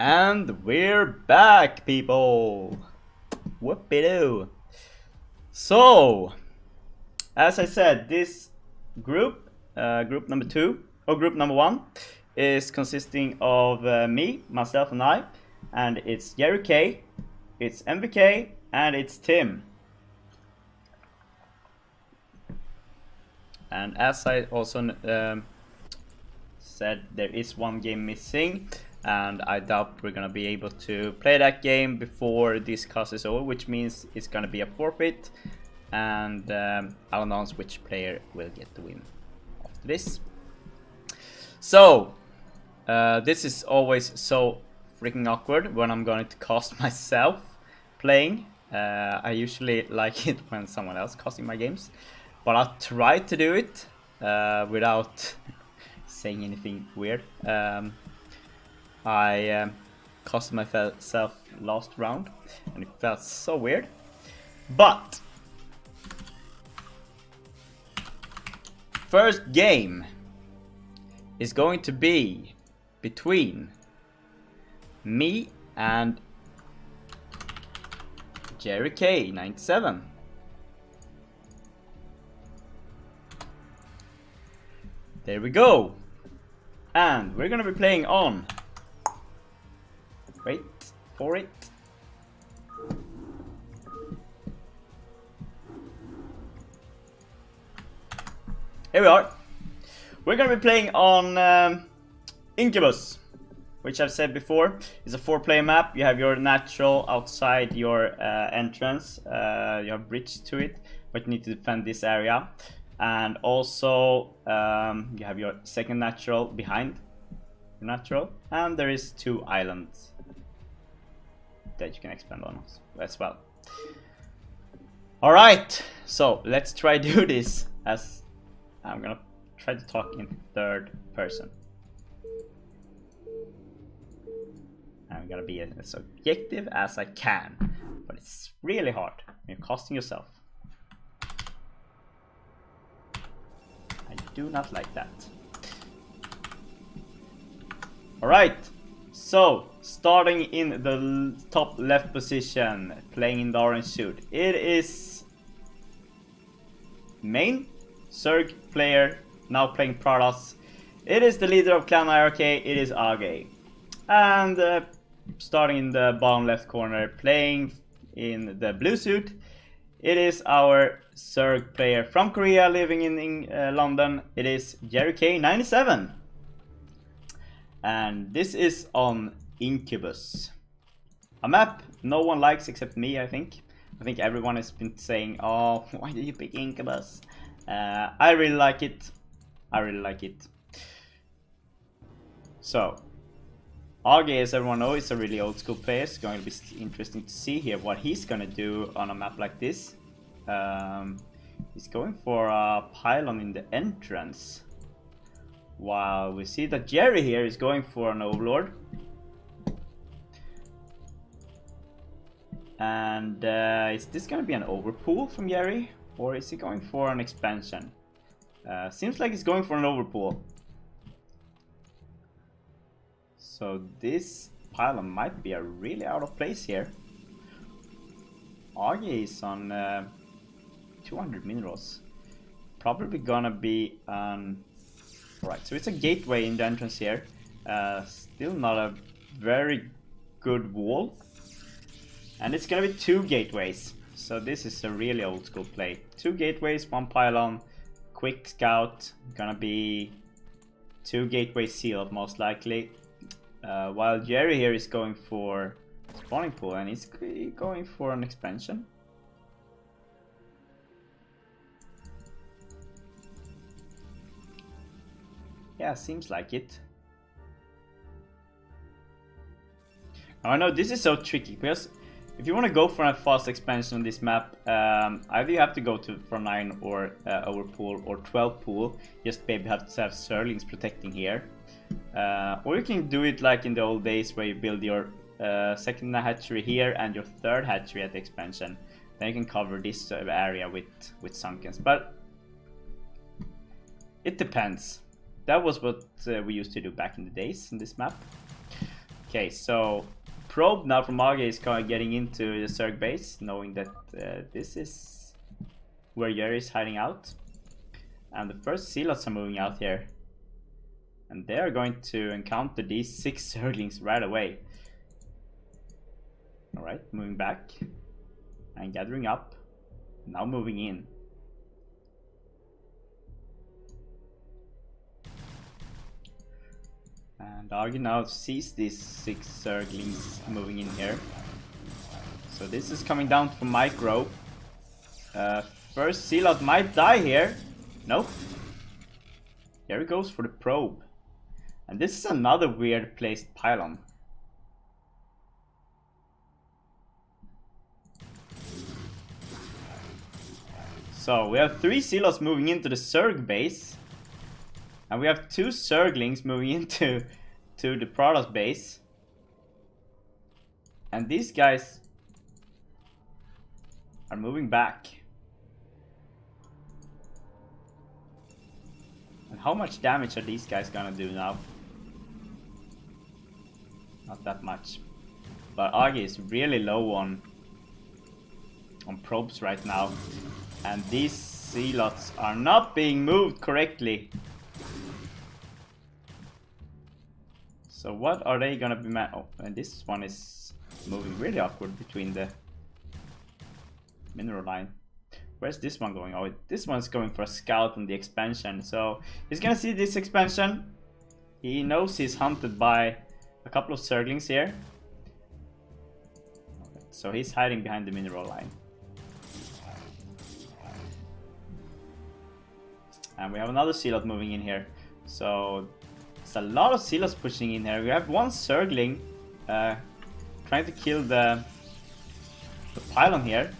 And we're back, people! Whoopie-doo! So, as I said, this group, group number 2, or group number 1, is consisting of myself and I, and it's Jerry K, it's MVK, and it's Tim. And as I also said, there is one game missing, and I doubt we're gonna be able to play that game before this cast is over, which means it's gonna be a forfeit, and I'll announce which player will get the win after this. So this is always so freaking awkward when I'm going to cast myself playing. I usually like it when someone else casting my games, but I'll try to do it without saying anything weird. I cast myself last round and it felt so weird, but first game is going to be between me and Jerry K 97. There we go, and we're gonna be playing on. Wait for it. Here we are. We're gonna be playing on Incubus, which I've said before is a 4-player map. You have your natural outside your entrance. You have bridge to it, but you need to defend this area. And also you have your second natural behind your natural, and there is 2 islands that you can expand on as well. Alright, so let's try do this, as I'm gonna try to talk in third person. I'm gonna be as objective as I can, but it's really hard. You're costing yourself. I do not like that. Alright, so starting in the top left position, playing in the orange suit, it is main Zerg player, now playing Pradas. It is the leader of clan iRk, it is AgGe. And starting in the bottom left corner, playing in the blue suit, it is our Zerg player from Korea living in London. It is Jerry K 97. And this is on Incubus, a map no one likes except me. I think everyone has been saying, oh, why did you pick Incubus? I really like it. So AgGe, as everyone knows, is a really old school player. It's going to be interesting to see here what he's gonna do on a map like this. He's going for a pylon in the entrance, while we see that Jerry here is going for an overlord. And is this gonna be an overpool from Jerry, or is he going for an expansion? Seems like he's going for an overpool. So this pylon might be a really out of place here. AgGe is on 200 minerals. Probably gonna be alright, so it's a gateway in the entrance here. Still not a very good wall. And it's gonna be 2 gateways. So this is a really old school play. 2 gateways, 1 pylon, quick scout. Gonna be 2 gateways sealed most likely. While Jerry here is going for spawning pool, and he's going for an expansion. Yeah, seems like it. Now, I know this is so tricky, because if you want to go for a fast expansion on this map, either you have to go for 9 or overpool, or 12 pool. Just maybe have to have Zerglings protecting here. Or you can do it like in the old days, where you build your second hatchery here and your third hatchery at the expansion. Then you can cover this area with sunkens. But it depends. That was what we used to do back in the days in this map. Okay, so probe now from AgGe is kind of getting into the Zerg base, knowing that this is where Jerry is hiding out. And the first Zealots are moving out here. And they are going to encounter these 6 Zerglings right away. Alright, moving back. And gathering up. Now moving in. And AgGe now sees these 6 Zerglings moving in here. So this is coming down from micro. First Zealot might die here. Nope. Here he goes for the probe. And this is another weird placed pylon. So we have 3 Zealots moving into the Zerg base. And we have 2 Zerglings moving into the Protoss base. And these guys are moving back. And how much damage are these guys gonna do now? Not that much. But AgGe is really low on probes right now. And these Zealots are not being moved correctly. So what are they gonna be oh, and this one is moving really awkward between the mineral line. Where's this one going? Oh, this one's going for a scout on the expansion. So he's gonna see this expansion. He knows he's hunted by a couple of Zerglings here. So he's hiding behind the mineral line. And we have another Zealot moving in here. So it's a lot of Zealots pushing in here. We have one Zergling trying to kill the pylon here.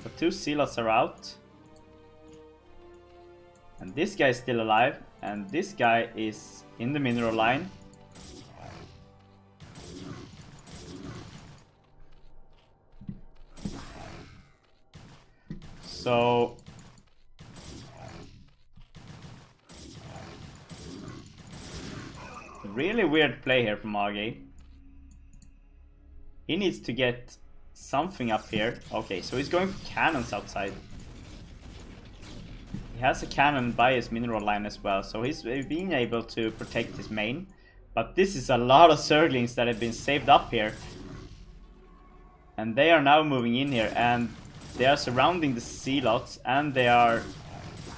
But 2 Zealots are out. And this guy is still alive. And this guy is in the mineral line. So really weird play here from AgGe. He needs to get something up here. Okay, so he's going for cannons outside. He has a cannon by his mineral line as well, so he's being able to protect his main. But this is a lot of Zerglings that have been saved up here. And they are now moving in here, and they are surrounding the Zealots, and they are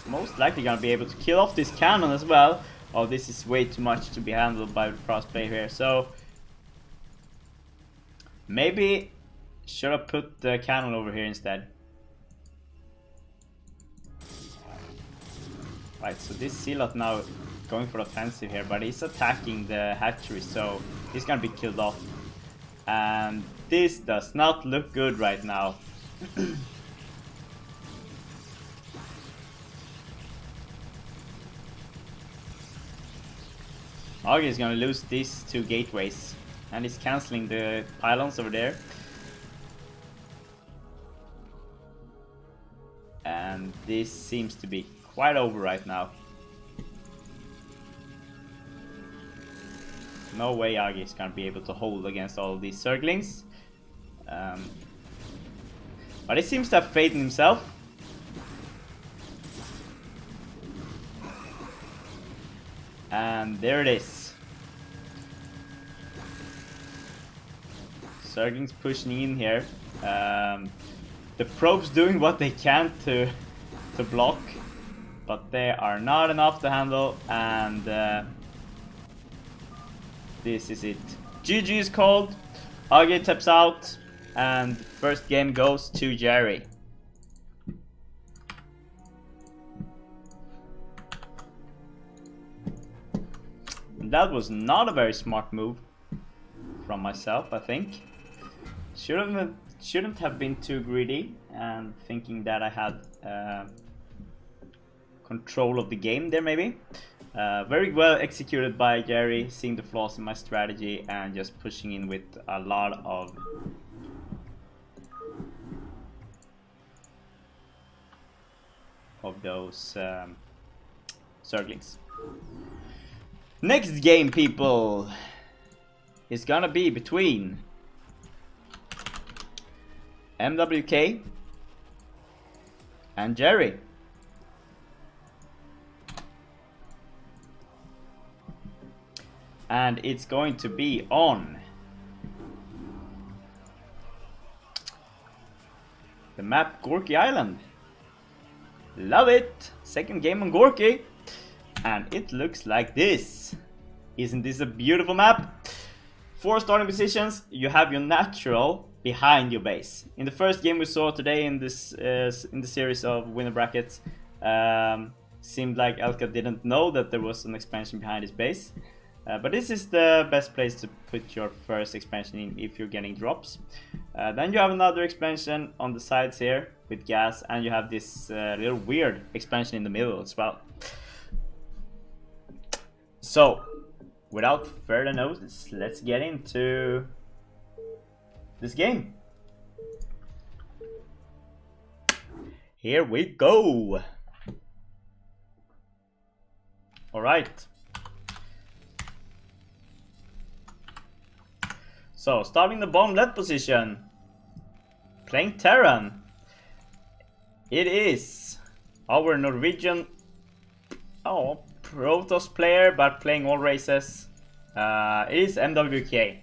most likely gonna be able to kill off this cannon as well. Oh, this is way too much to be handled by the Protoss player here, so maybe should have put the cannon over here instead. Right, so this Zealot now going for offensive here, but he's attacking the hatchery, so he's gonna be killed off. And this does not look good right now. AgGe is gonna lose these 2 gateways, and he's cancelling the pylons over there. And this seems to be quite over right now. No way AgGe is gonna be able to hold against all of these Zerglings. But he seems to have faith in himself. And there it is. Zerglings pushing in here. The probes doing what they can to block, but they are not enough to handle, and this is it. GG is called. AgGe taps out, and first game goes to Jerry. That was not a very smart move from myself, I think. Shouldn't have been too greedy and thinking that I had control of the game there, maybe. Very well executed by Jerry, seeing the flaws in my strategy and just pushing in with a lot of those Zerglings. Next game, people. is gonna be between MWK and Jerry. And it's going to be on the map Gorky Island. Love it! Second game on Gorky. And it looks like this. Isn't this a beautiful map? 4 starting positions. You have your natural behind your base. In the first game we saw today in this in the series of winner brackets, seemed like iRk-AgGe didn't know that there was an expansion behind his base. But this is the best place to put your first expansion in if you're getting drops. Then you have another expansion on the sides here with gas, and you have this little weird expansion in the middle as well. So, without further notice, let's get into this game. Here we go! Alright. So, starting the bomb left position, playing Terran. It is our Norwegian Protoss player, but playing all races. It is MWK.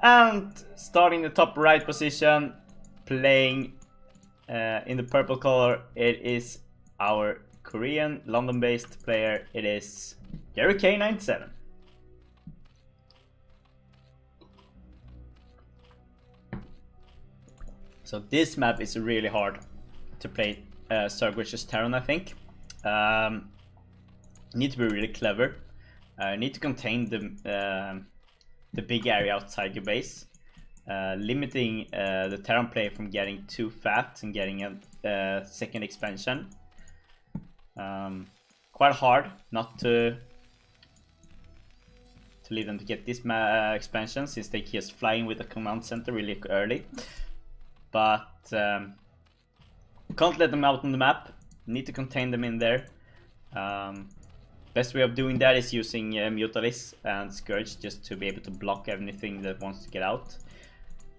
And starting the top right position, playing in the purple color, it is our Korean London-based player. It is iRk-97. So this map is really hard to play Zerg versus Terran, I think. Need to be really clever. Need to contain the big area outside your base, limiting the Terran player from getting too fat and getting a second expansion. Quite hard not to leave them to get this expansion, since they just flying with the command center really early. But can't let them out on the map. Need to contain them in there. Best way of doing that is using Mutalis and Scourge, just to be able to block anything that wants to get out,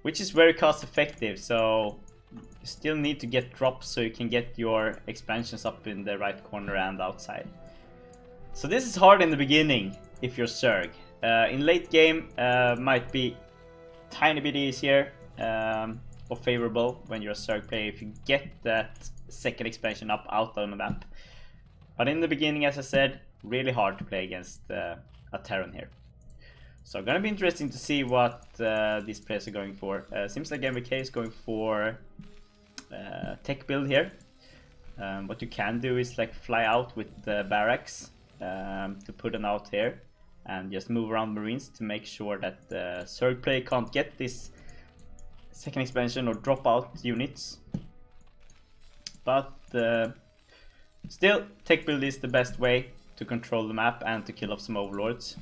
which is very cost effective. So you still need to get drops so you can get your expansions up in the right corner and outside. So this is hard in the beginning if you're Zerg. In late game might be tiny bit easier or favorable when you're a Zerg player if you get that second expansion up out on the map. But in the beginning, as I said, really hard to play against a Terran here. So gonna be interesting to see what these players are going for. Seems like MWK is going for tech build here. What you can do is like fly out with the barracks to put them out here and just move around Marines to make sure that the Zerg player can't get this second expansion or drop out units. But still, tech build is the best way to control the map and to kill off some overlords.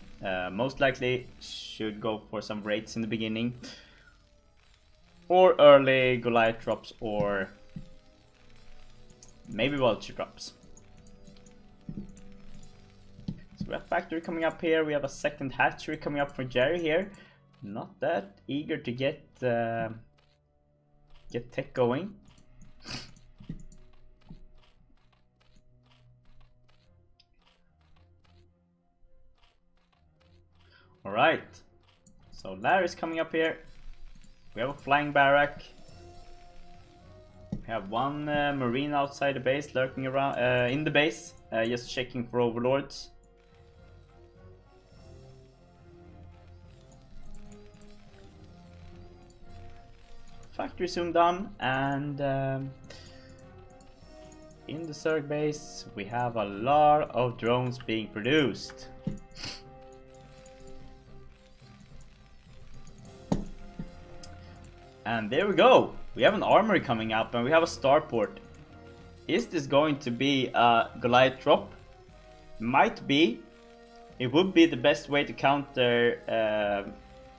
Most likely should go for some raids in the beginning, or early Goliath drops, or maybe vulture drops. So we have factory coming up here. We have a second hatchery coming up for Jerry here. Not that eager to get tech going. Alright, so Larry's coming up here. We have a flying barrack. We have one marine outside the base, lurking around in the base, just checking for overlords. Factory soon done, and in the Zerg base we have a lot of drones being produced. And there we go. We have an armory coming up and we have a starport. Is this going to be a Goliath drop? Might be. It would be the best way to counter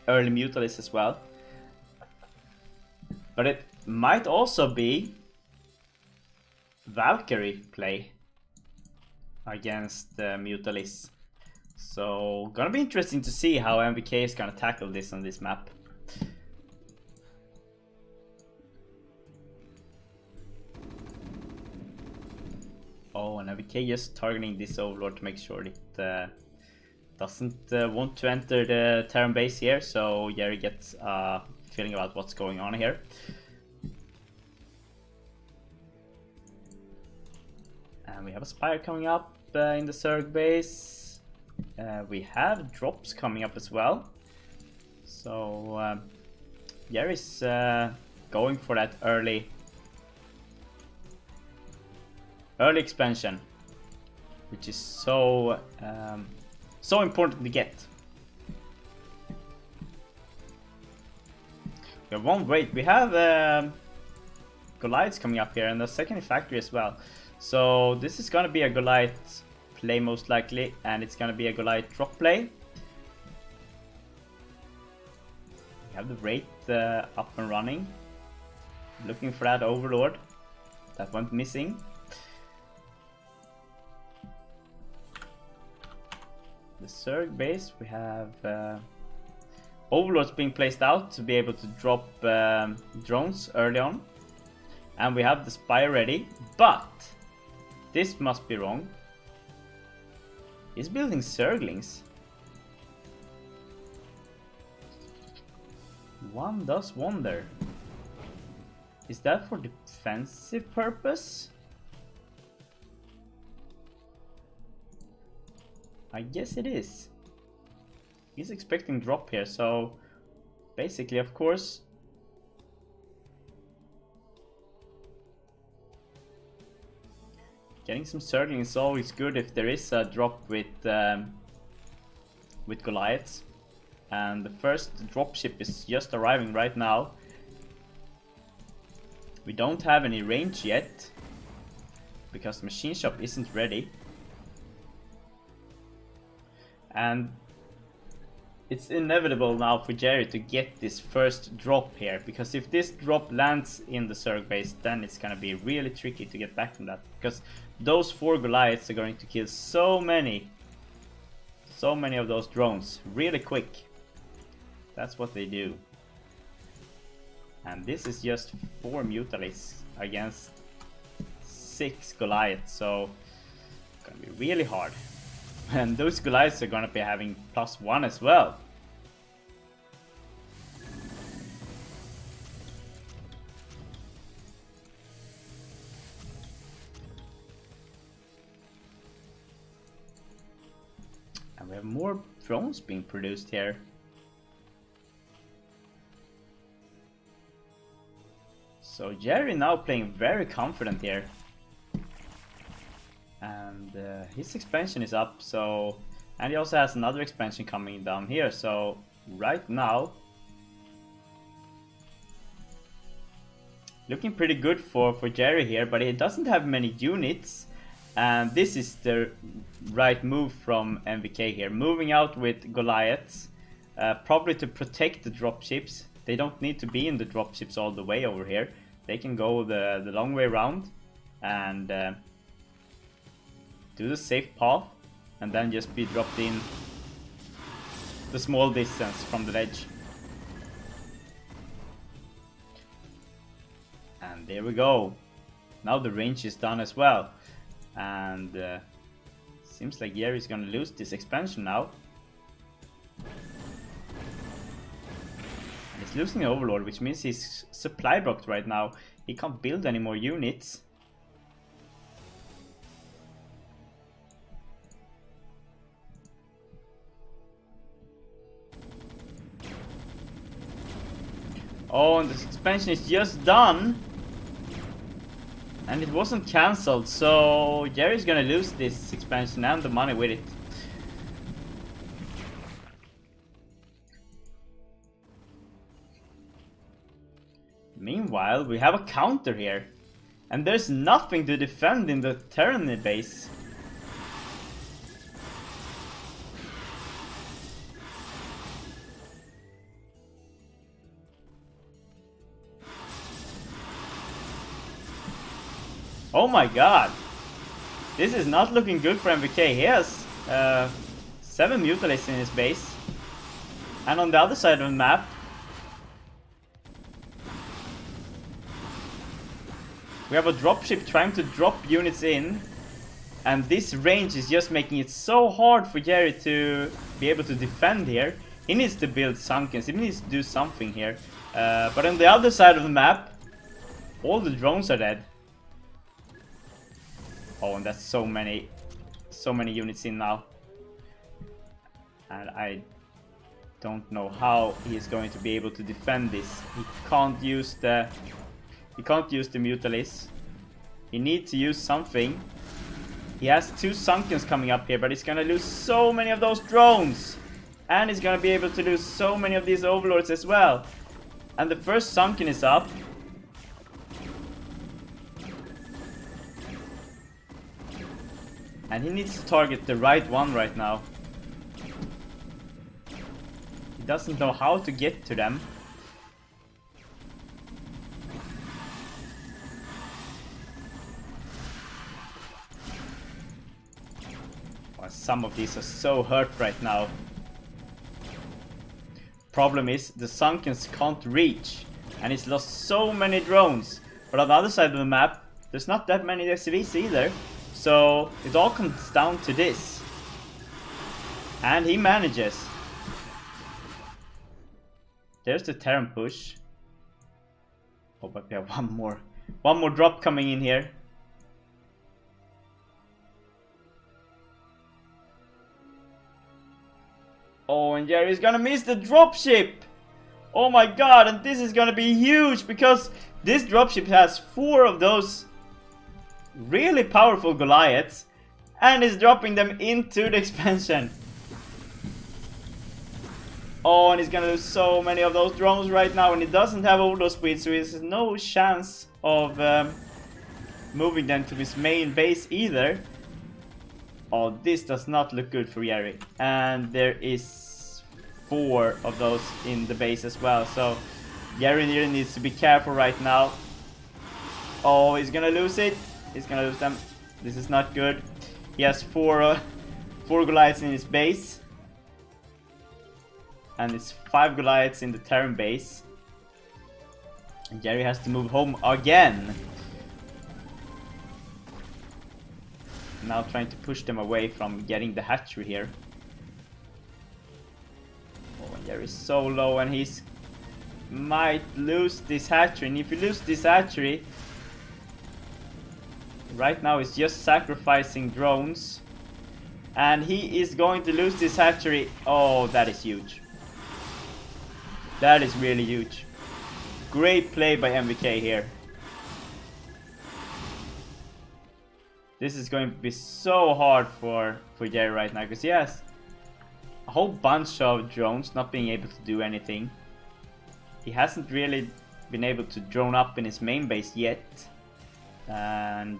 early Mutalis as well. But it might also be Valkyrie play against Mutalis. So gonna be interesting to see how MVK is gonna tackle this on this map. Oh, and MVK just targeting this Overlord to make sure it doesn't want to enter the Terran base here, so Jerry gets a feeling about what's going on here. And we have a Spire coming up in the Zerg base. We have drops coming up as well. So Jerry's going for that early expansion, which is so important to get. We have one wait. We have Goliaths coming up here and the second factory as well. So this is gonna be a Goliath play most likely, and it's gonna be a Goliath drop play. We have the Wraith up and running, looking for that Overlord that went missing. The Zerg base, we have Overlords being placed out to be able to drop drones early on, and we have the Spire ready, but this must be wrong. He's building Zerglings. One does wonder, is that for defensive purpose? I guess it is. He's expecting drop here, so basically, of course, getting some Zergling is always good if there is a drop with Goliaths. And the first dropship is just arriving right now. We don't have any range yet because the machine shop isn't ready. And it's inevitable now for Jerry to get this first drop here, because if this drop lands in the Zerg base, then it's gonna be really tricky to get back from that, because those 4 Goliaths are going to kill so many of those drones really quick. That's what they do. And this is just 4 Mutalisks against 6 Goliaths, so it's gonna be really hard. And those Goliaths are gonna be having +1 as well. And we have more drones being produced here. So Jerry now playing very confident here. And his expansion is up, so, and he also has another expansion coming down here, so right now looking pretty good for Jerry here, but he doesn't have many units, and this is the right move from MVK here, moving out with Goliaths, probably to protect the dropships. They don't need to be in the dropships all the way over here. They can go the long way around and do the safe path, and then just be dropped in the small distance from the ledge. And there we go. Now the range is done as well, and seems like Jerry's gonna lose this expansion now. And he's losing the Overlord, which means he's supply blocked right now. He can't build any more units. Oh, and this expansion is just done. And it wasn't cancelled, so Jerry's gonna lose this expansion and the money with it. Meanwhile, we have a counter here. And there's nothing to defend in the Terran base. Oh my god, this is not looking good for MVK. He has 7 Mutalisks in his base. And on the other side of the map, we have a dropship trying to drop units in. And this range is just making it so hard for Jerry to be able to defend here. He needs to build Sunkens, he needs to do something here. But on the other side of the map, all the drones are dead. Oh, and that's so many units in now. And I don't know how he's going to be able to defend this. He can't use the Mutalisks. He needs to use something. He has 2 Sunkens coming up here, but he's gonna lose so many of those drones. And he's gonna be able to lose so many of these Overlords as well. And the first Sunken is up. And he needs to target the right one right now. He doesn't know how to get to them. Some of these are so hurt right now. Problem is, the Sunkens can't reach, and he's lost so many drones. But on the other side of the map, there's not that many SCVs either. So it all comes down to this. And he manages. There's the Terran push. Oh, but we have one more drop coming in here. Oh, and Jerry's gonna miss the dropship! Oh my god, and this is gonna be huge because this dropship has 4 of those really powerful Goliaths and is dropping them into the expansion. Oh, and he's gonna lose so many of those drones right now, and he doesn't have overload speed, so he has no chance of moving them to his main base either. Oh, this does not look good for Jerry. And there is 4 of those in the base as well. So Jerry really needs to be careful right now. Oh, he's gonna lose it. He's gonna lose them. This is not good. He has 4 Goliaths in his base. And it's 5 Goliaths in the Terran base. And Jerry has to move home again. Now trying to push them away from getting the hatchery here. Oh, and Jerry's so low, and he's might lose this hatchery. And if you lose this hatchery, right now he's just sacrificing drones. And he is going to lose this hatchery. Oh, that is huge. That is really huge. Great play by MVK here. This is going to be so hard for Jerry right now, because he has a whole bunch of drones not being able to do anything. He hasn't really been able to drone up in his main base yet. And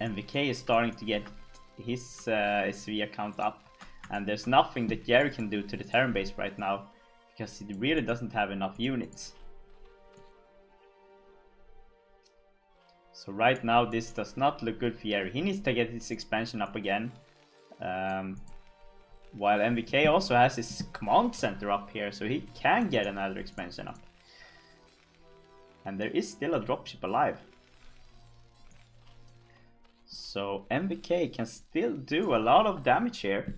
MVK is starting to get his SV account up. And there's nothing that Jerry can do to the Terran base right now, because he really doesn't have enough units. So right now this does not look good for Jerry. He needs to get his expansion up again. While MVK also has his command center up here, so he can get another expansion up. And there is still a dropship alive. So MVK can still do a lot of damage here.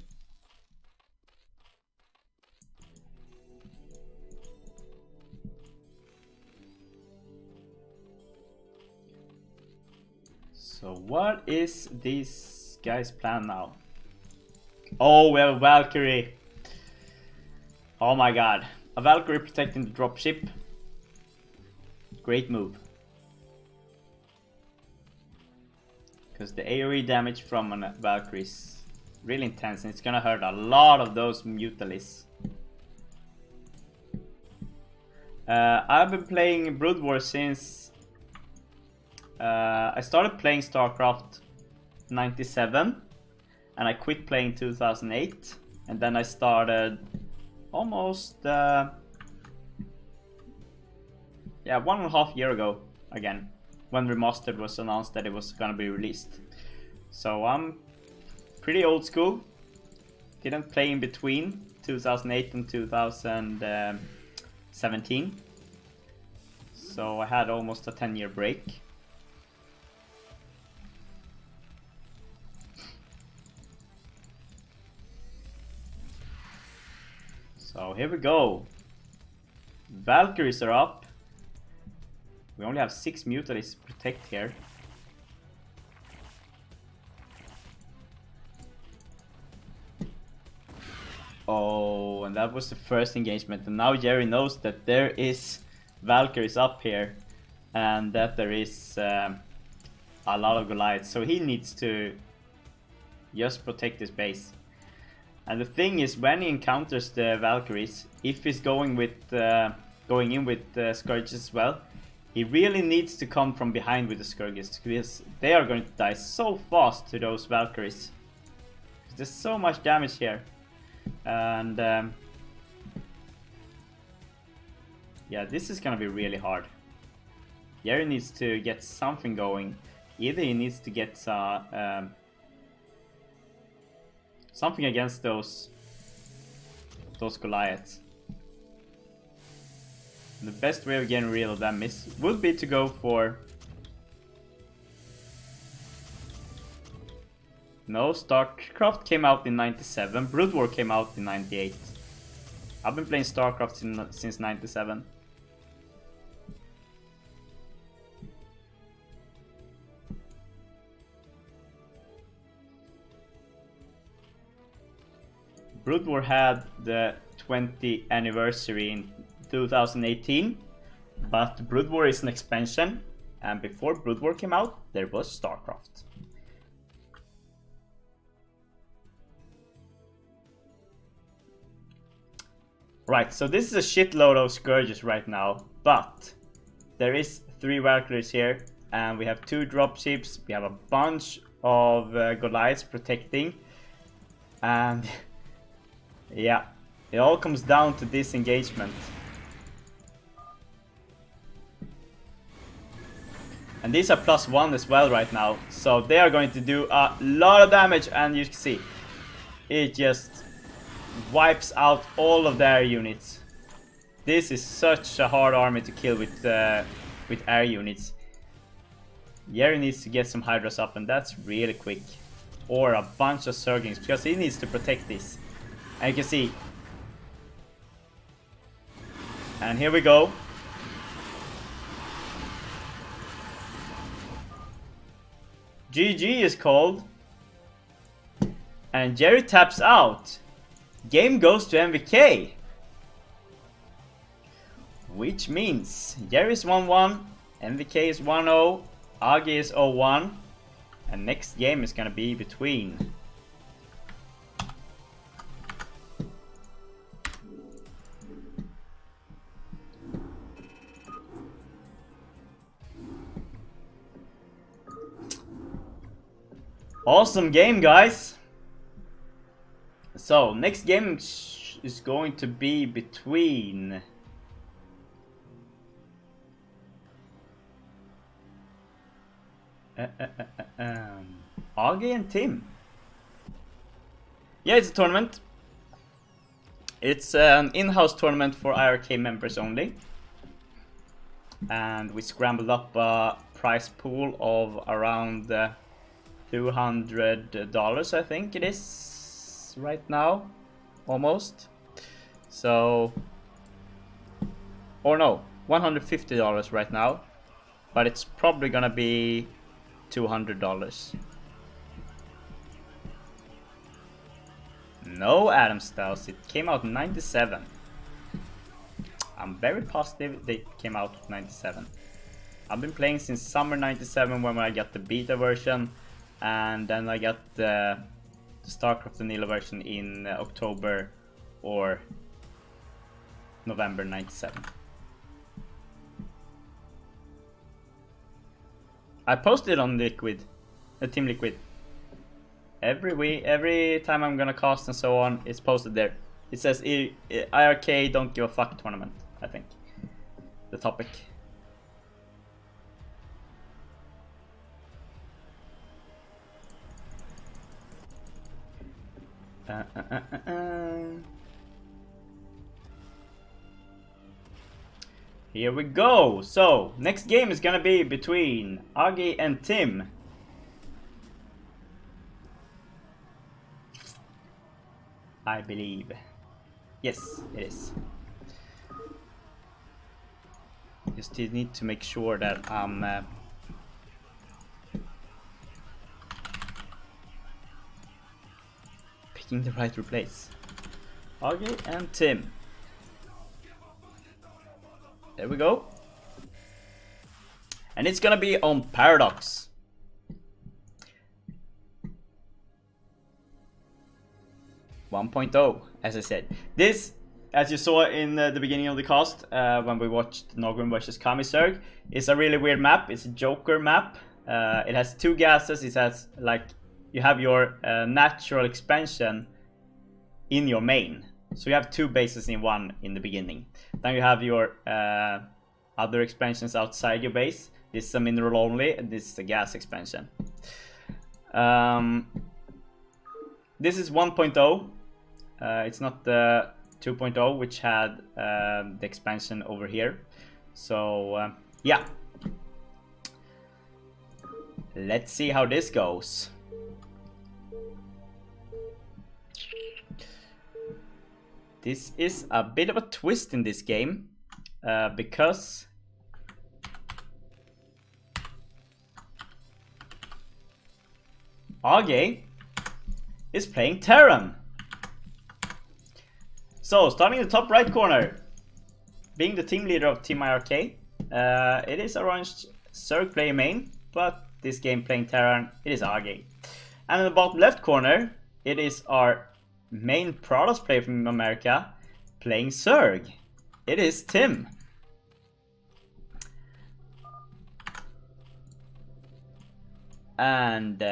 So what is this guy's plan now? Oh, well, Valkyrie. Oh my god. A Valkyrie protecting the dropship. Great move. Because the AoE damage from a Valkyrie is really intense, and it's gonna hurt a lot of those Mutalisks. I've been playing Brood War since I started playing StarCraft 97, and I quit playing 2008, and then I started almost 1.5 years ago again, when Remastered was announced that it was gonna be released. So I'm pretty old school. Didn't play in between 2008 and 2017. So I had almost a 10-year break. So here we go. Valkyries are up. We only have 6 Mutalies to protect here. Oh, and that was the first engagement. And now Jerry knows that there is Valkyries up here. And that there is a lot of Goliaths. So he needs to just protect his base. And the thing is, when he encounters the Valkyries, if he's going with going in with Scourges as well, he really needs to come from behind with the Scourges, because they are going to die so fast to those Valkyries. There's so much damage here, and yeah, this is gonna be really hard. Jerry needs to get something going. Either he needs to get something against those Goliaths. The best way of getting rid of them would be to go for... No, StarCraft came out in 97, Brood War came out in 98. I've been playing StarCraft since 97. Brood War had the 20th anniversary in 2018, but Brood War is an expansion, and before Brood War came out, there was StarCraft. Right, so this is a shitload of Scourges right now, but there is 3 Valkyries here, and we have 2 dropships, we have a bunch of Goliaths protecting, and yeah, it all comes down to this engagement. And these are +1 as well right now, so they are going to do a lot of damage, and you can see it just wipes out all of their units. This is such a hard army to kill with air units. Jerry needs to get some Hydras up, and that's really quick. Or a bunch of Zerglings, because he needs to protect this. And you can see. And here we go. GG is called. And Jerry taps out. Game goes to MVK. Which means Jerry is 1-1, MVK is 1-0, AgGe is 0-1. And next game is gonna be between awesome game, guys. So next game is going to be between AgGe and Tim. Yeah, it's a tournament. It's an in-house tournament for iRk members only. And we scrambled up a prize pool of around $200, I think it is right now, almost. So, or no, $150 right now, but it's probably gonna be $200. No Adam Styles, it came out in 97. I'm very positive they came out in 97. I've been playing since summer 97 when I got the beta version, and then I got the StarCraft vanilla version in October or November 97. I posted on Liquid, Team Liquid. Every time I'm gonna cast and so on, it's posted there. It says iRk don't give a fuck tournament, I think. The topic. Here we go. So next game is gonna be between Aggie and Tim. I believe. Yes, it is. Just need to make sure that I'm picking the right replace. Aggie and Tim. There we go. And it's gonna be on Paradox. As I said. This, as you saw in the beginning of the cast, when we watched Nogren vs Kamisurg, is a really weird map. It's a Joker map. It has two gases. It has, like, you have your natural expansion in your main. So you have two bases in one in the beginning. Then you have your other expansions outside your base. This is a mineral only, and this is a gas expansion. This is 1.0. It's not the 2.0, which had the expansion over here. So yeah, let's see how this goes. This is a bit of a twist in this game, because AgGe is playing Terran. So starting in the top right corner, being the team leader of Team iRk, it is Orange Zerg player main, but this game playing Terran, it is AgGe. And in the bottom left corner, it is our main Protoss player from America playing Zerg. It is Tim. And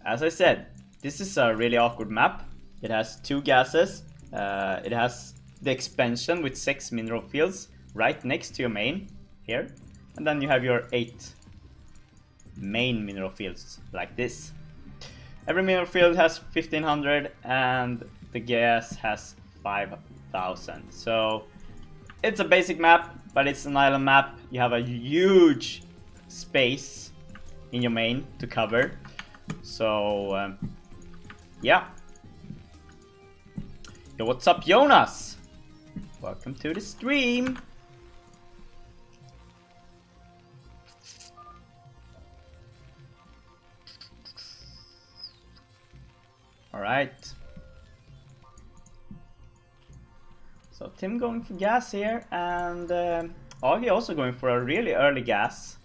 as I said, this is a really awkward map. It has two gases. It has the expansion with 6 mineral fields right next to your main here. And then you have your 8 main mineral fields like this. Every mineral field has 1500 and the gas has 5000. So it's a basic map, but it's an island map. You have a huge space in your main to cover. So yeah. Yo, what's up, Jonas? Welcome to the stream. All right. So Tim going for gas here, and AgGe also going for a really early gas.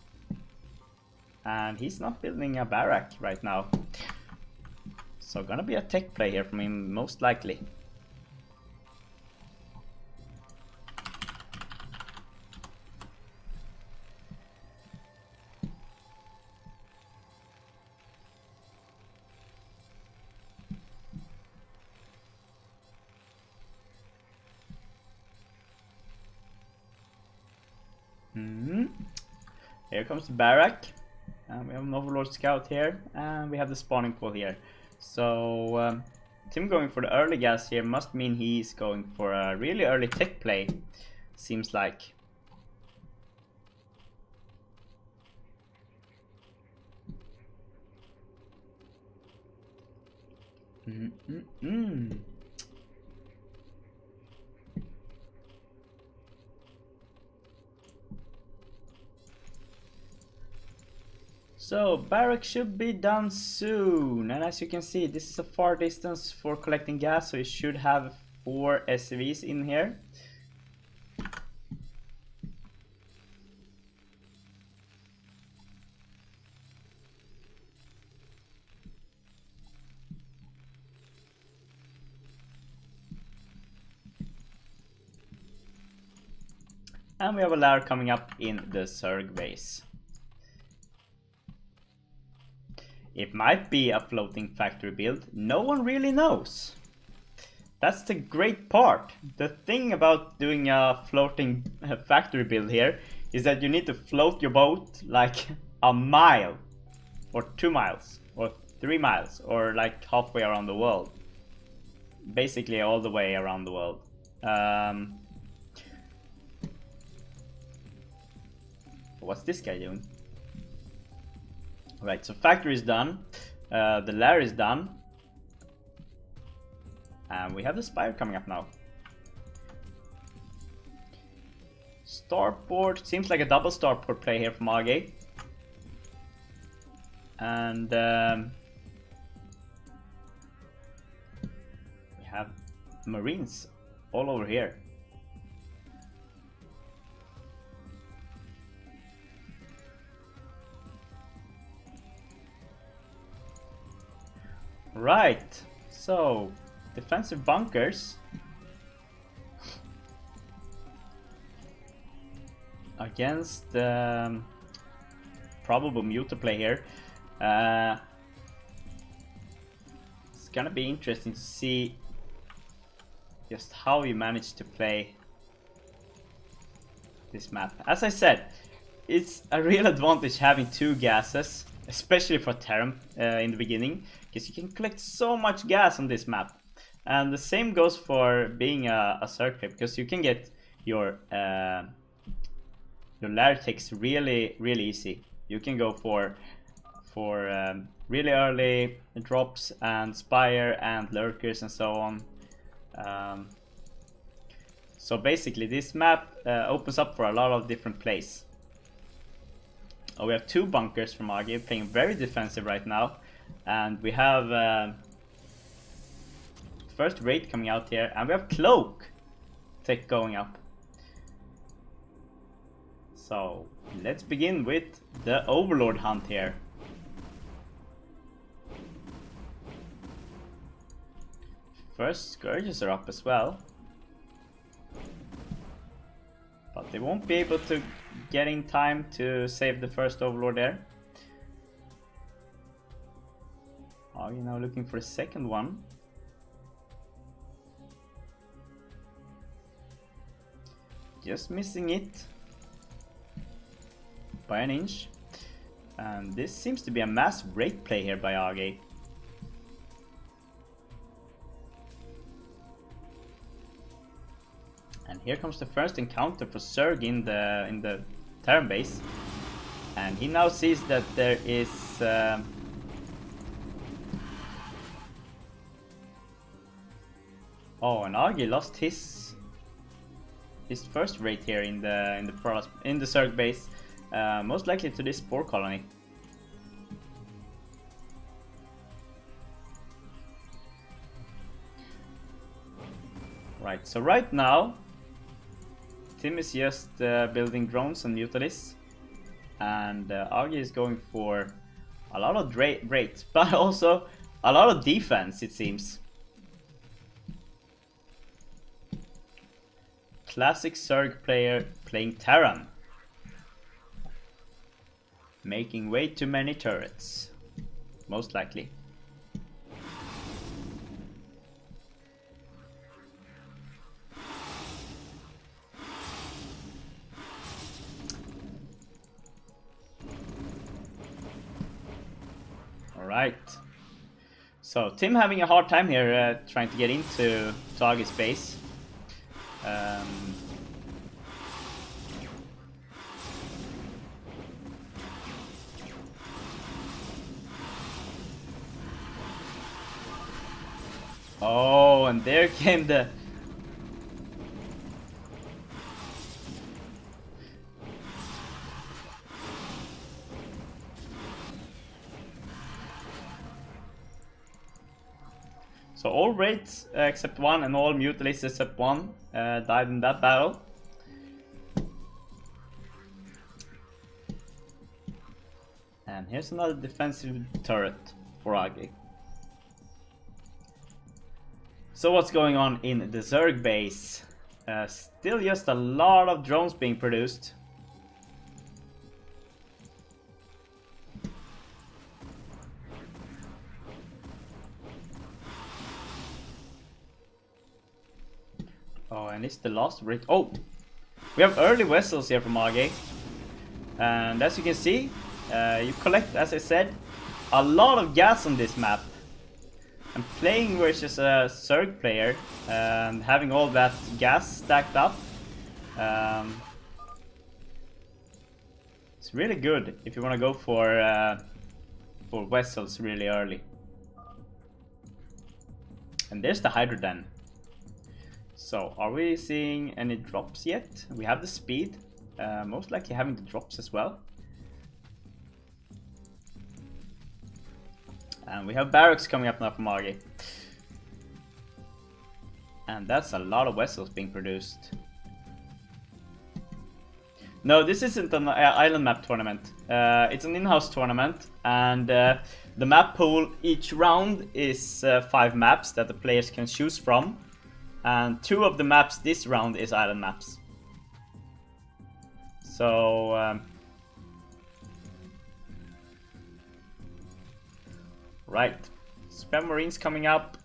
And he's not building a barrack right now. So gonna be a tech play here from him, most likely. Here comes the barrack. We have an Overlord Scout here, and we have the spawning pool here. So Tim going for the early gas here must mean he's going for a really early tech play, seems like. So barrack should be done soon, and as you can see, this is a far distance for collecting gas, so you should have 4 SCVs in here. And we have a ladder coming up in the Zerg base. It might be a floating factory build, no one really knows. That's the great part. The thing about doing a floating factory build here is that you need to float your boat like a mile, or 2 miles, or 3 miles, or like halfway around the world. Basically all the way around the world. What's this guy doing? Right, so factory is done. The lair is done. And we have the spire coming up now. Starport, seems like a double starport play here from iRk-AgGe. And we have marines all over here. Right, so defensive bunkers against probable muta play here. It's gonna be interesting to see just how you manage to play this map. As I said, it's a real advantage having 2 gases, especially for Terran in the beginning, because you can collect so much gas on this map. And the same goes for being a Zerg player, because you can get your lair takes really easy. You can go for really early drops and spire and lurkers and so on. So basically this map opens up for a lot of different plays. We have 2 bunkers from iRk-AgGe playing very defensive right now, and we have first raid coming out here, and we have cloak tech going up. So let's begin with the overlord hunt here. First scourges are up as well, but they won't be able to get in time to save the first overlord there. Are you now looking for a second one? Just missing it by an inch. And this seems to be a massive raid play here by iRk-AgGe. And here comes the first encounter for Zerg in the Terran base, and he now sees that there is oh, and iRk-AgGe lost his first raid here in the Zerg base, most likely to this spore colony. Right, so right now Tim is just building drones and mutalisks, and iRk-AgGe is going for a lot of raids, but also a lot of defense, it seems. Classic Zerg player playing Terran, making way too many turrets, most likely. Alright, so Tim having a hard time here trying to get into iRk-AgGe's base. Oh, and there came the... So all raids except one, and all mutalisks except one died in that battle. And here's another defensive turret for iRk-AgGe. So what's going on in the Zerg base? Still just a lot of drones being produced. Oh, and it's the last raid. Oh, we have early vessels here from iRk-AgGe, and as you can see, You collect, as I said, a lot of gas on this map. And playing versus a Zerg player and having all that gas stacked up, it's really good if you want to go for vessels really early. And there's the Hydro Den. So, are we seeing any drops yet? We have the speed, most likely having the drops as well. And we have barracks coming up now from iRk-AgGe. And that's a lot of vessels being produced. No, this isn't an island map tournament. It's an in-house tournament, and the map pool each round is 5 maps that the players can choose from. And 2 of the maps this round is island maps. So right, Spam Marines coming up.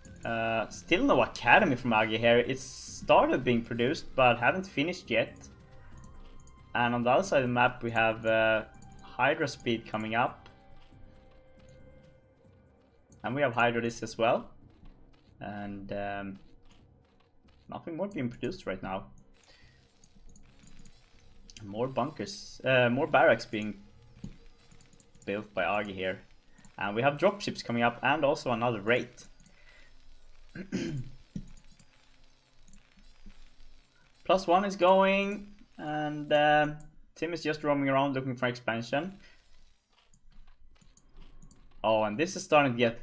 Still no Academy from iRk-AgGe here. It's started being produced, but haven't finished yet. And on the other side of the map, we have Hydra Speed coming up. And we have Hydra this as well. And nothing more being produced right now. More bunkers, more barracks being built by iRk-AgGe here. And we have dropships coming up and also another raid. +1 is going, and Tim is just roaming around looking for expansion. Oh, and this is starting to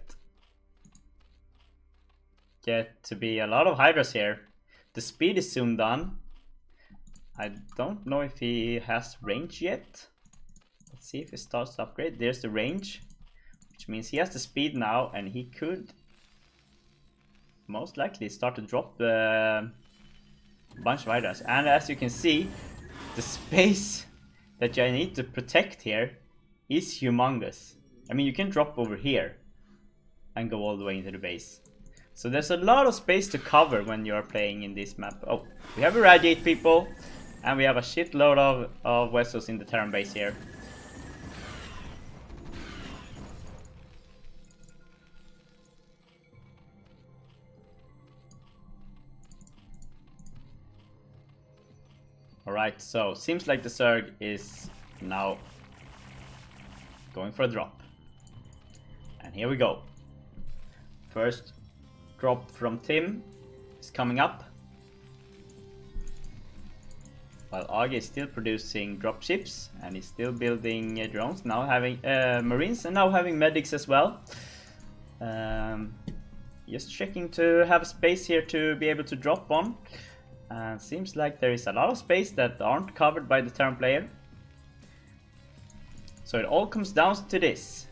get to be a lot of Hydras here. The speed is soon done. I don't know if he has range yet. Let's see if he starts to upgrade. There's the range, which means he has the speed now, and he could most likely start to drop a bunch of Hydras. And as you can see, the space that you need to protect here is humongous. I mean, you can drop over here and go all the way into the base. So there's a lot of space to cover when you are playing in this map. Oh, we have irradiate people, and we have a shitload of vessels in the Terran base here. Alright, so seems like the Zerg is now going for a drop. And here we go. First drop from Tim is coming up. While iRk-AgGe is still producing dropships and is still building drones, now having marines and now having medics as well. Just checking to have space here to be able to drop on. Seems like there is a lot of space that aren't covered by the Terran player. So it all comes down to this.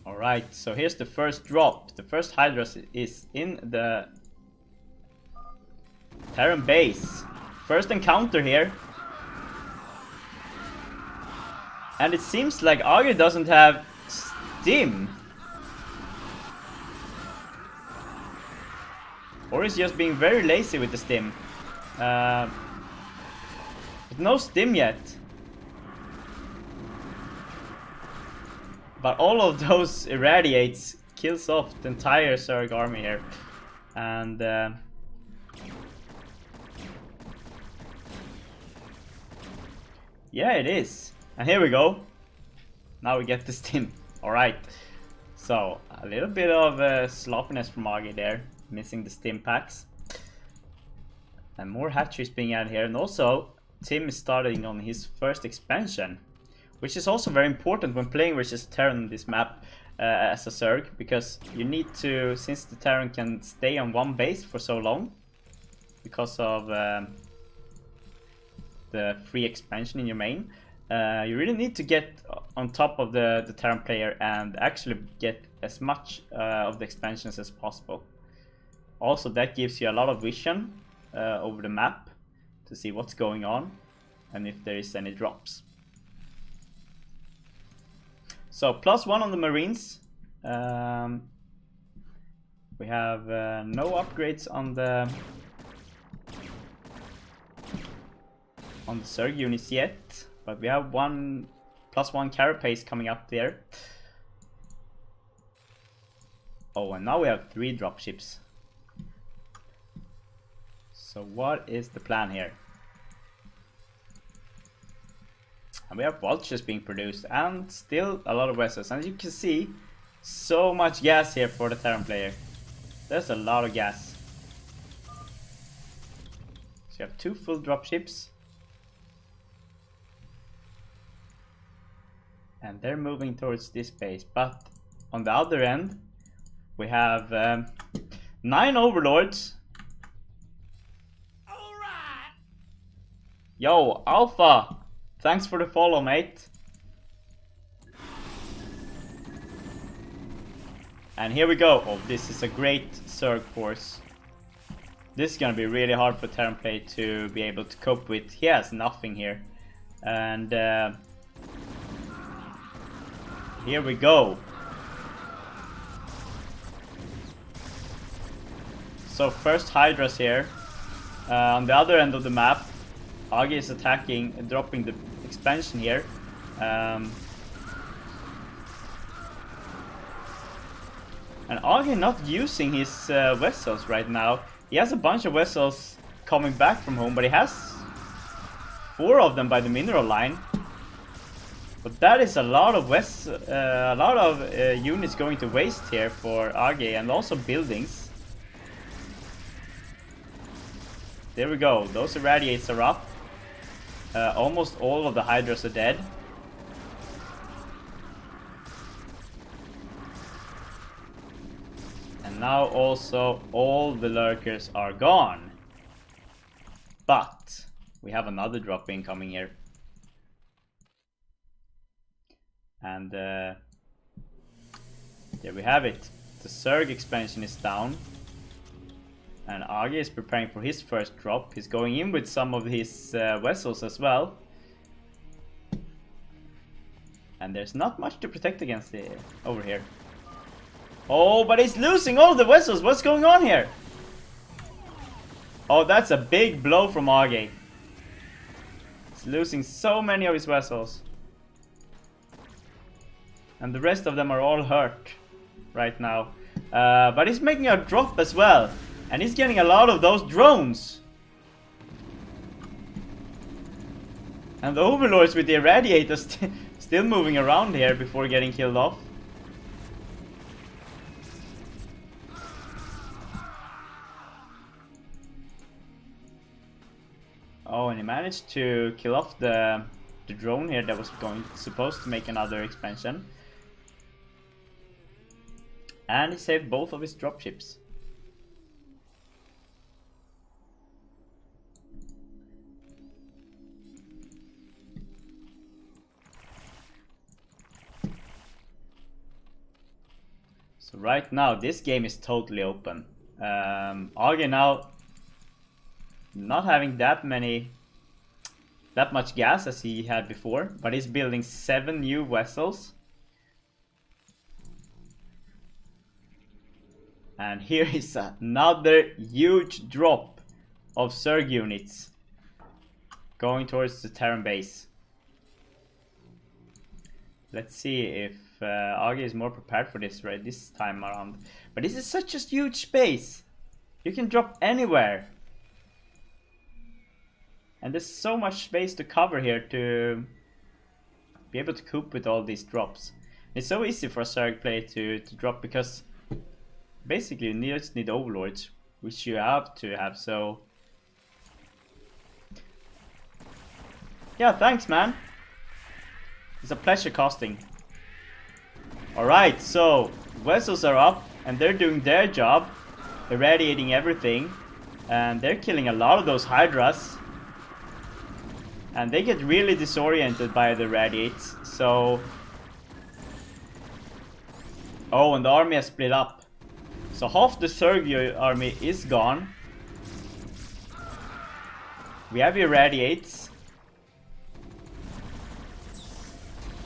Alright, so here's the first drop. The first Hydra is in the Terran base. First encounter here. And it seems like iRk-AgGe doesn't have stim. Or is just being very lazy with the stim. But no stim yet. But all of those irradiates kills off the entire Zerg army here. And yeah, it is. And here we go. Now we get the stim. Alright. So, a little bit of sloppiness from iRk-AgGe there. Missing the stim packs. And more hatcheries being added here. And also, Tim is starting on his first expansion. Which is also very important when playing versus Terran on this map as a Zerg. Because you need to, since the Terran can stay on one base for so long. Because of the free expansion in your main. You really need to get on top of the Terran player and actually get as much of the expansions as possible. Also, that gives you a lot of vision over the map to see what's going on and if there is any drops. So +1 on the Marines. We have no upgrades on the Zerg units yet, but we have +1 carapace coming up there. Oh, and now we have 3 dropships. So what is the plan here? And we have vultures being produced and still a lot of vessels. And as you can see, so much gas here for the Terran player. There's a lot of gas. So you have 2 full dropships. And they're moving towards this base. But on the other end, we have 9 overlords. All right. Yo, Alpha! Thanks for the follow, mate. And here we go. Oh, this is a great Zerg force. This is gonna be really hard for Terran play to be able to cope with. He has nothing here. And here we go. So first Hydras here. On the other end of the map, AgGe is attacking, dropping the expansion here. And AgGe not using his vessels right now. He has a bunch of vessels coming back from home, but he has 4 of them by the mineral line. But that is a lot of units going to waste here for AgGe, and also buildings. There we go. Those irradiates are up. Almost all of the Hydras are dead. And now also all the lurkers are gone. But we have another drop incoming here. And there we have it. The Zerg expansion is down. And AgGe is preparing for his first drop. He's going in with some of his vessels as well. And there's not much to protect against over here. Oh, but he's losing all the vessels. What's going on here? Oh, that's a big blow from AgGe. He's losing so many of his vessels. And the rest of them are all hurt right now. But he's making a drop as well. And he's getting a lot of those drones. And the overlords with the irradiators still moving around here before getting killed off. Oh, and he managed to kill off the drone here that was supposed to make another expansion. And he saved both of his dropships. So right now this game is totally open. AgGe now not having that much gas as he had before, but he's building 7 new vessels. And here is another huge drop of Zerg units going towards the Terran base. Let's see if AgGe is more prepared for this this time around. But this is such a huge space. You can drop anywhere. And there's so much space to cover here to be able to cope with all these drops. It's so easy for a Zerg player to drop, because basically you just need overlords, which you have to have. So yeah, thanks man. It's a pleasure casting. Alright, so vessels are up and they're doing their job, irradiating everything, and they're killing a lot of those Hydras. And they get really disoriented by the radiates, so... Oh, and the army has split up. So half the Zerg army is gone. We have irradiates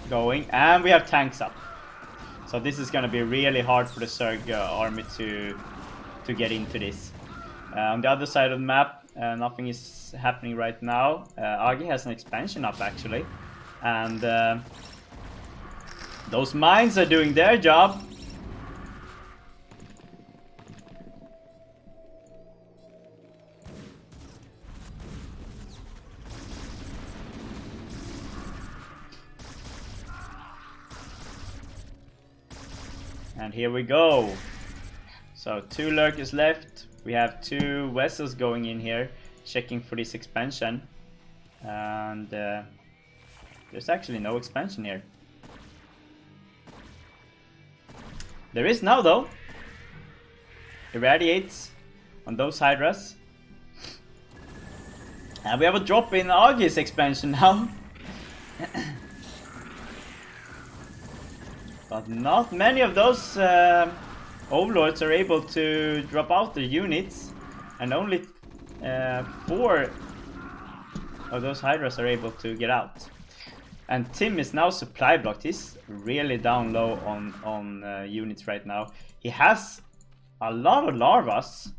going, and we have tanks up. So this is gonna be really hard for the Zerg army to get into this. On the other side of the map, nothing is happening right now. AgGe has an expansion up actually, and those mines are doing their job. And here we go. So 2 lurkers left. We have 2 vessels going in here, checking for this expansion. And there's actually no expansion here. There is now though. Irradiates on those hydras. And we have a drop in AgGe's expansion now. But not many of those overlords are able to drop out their units, and only 4 of those hydras are able to get out. And Tim is now supply blocked. He's really down low on units right now. He has a lot of larvas,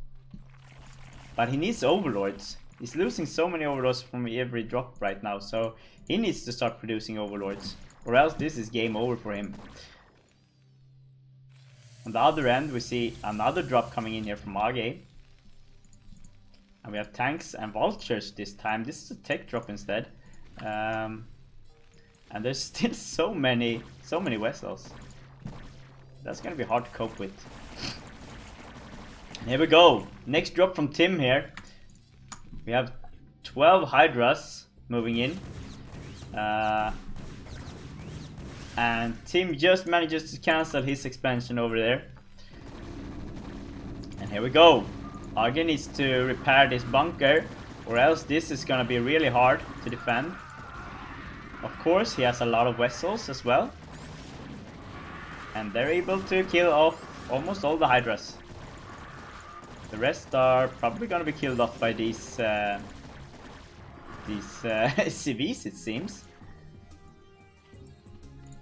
but he needs overlords. He's losing so many overlords from every drop right now, so he needs to start producing overlords, or else this is game over for him. On the other end, we see another drop coming in here from AgGe. And we have tanks and vultures this time. This is a tech drop instead. And there's still so many vessels. That's gonna be hard to cope with. And here we go. Next drop from Tim here. We have 12 hydras moving in. And Tim just manages to cancel his expansion over there. And here we go. AgGe needs to repair this bunker, or else this is gonna be really hard to defend. Of course, he has a lot of vessels as well. And they're able to kill off almost all the hydras. The rest are probably gonna be killed off by these CVs, it seems.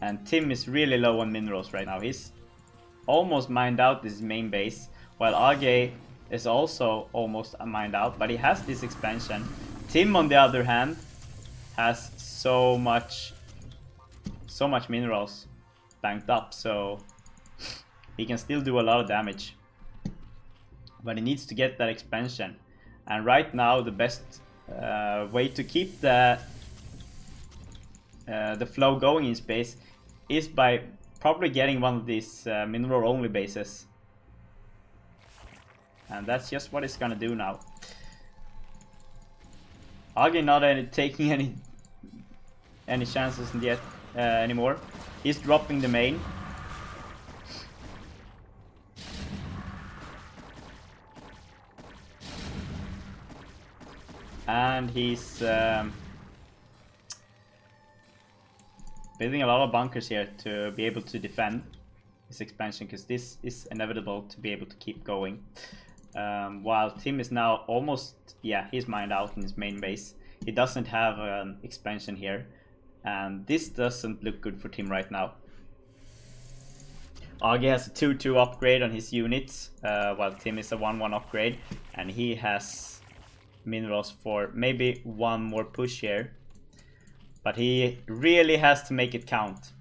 And Tim is really low on minerals right now. He's almost mined out his main base, while AgGe is also almost mined out, but he has this expansion. Tim, on the other hand, has so much minerals banked up, so he can still do a lot of damage. But he needs to get that expansion. And right now, the best way to keep the flow going in space is by probably getting one of these mineral only bases. And that's just what it's gonna do now. AgGe not taking any chances yet anymore. He's dropping the main. And he's building a lot of bunkers here to be able to defend this expansion, because this is inevitable to be able to keep going. While Tim is now almost, yeah, he's mined out in his main base. He doesn't have an expansion here, and this doesn't look good for Tim right now. AgGe has a 2-2 upgrade on his units, while Tim is a 1-1 upgrade, and he has minerals for maybe one more push here. But he really has to make it count.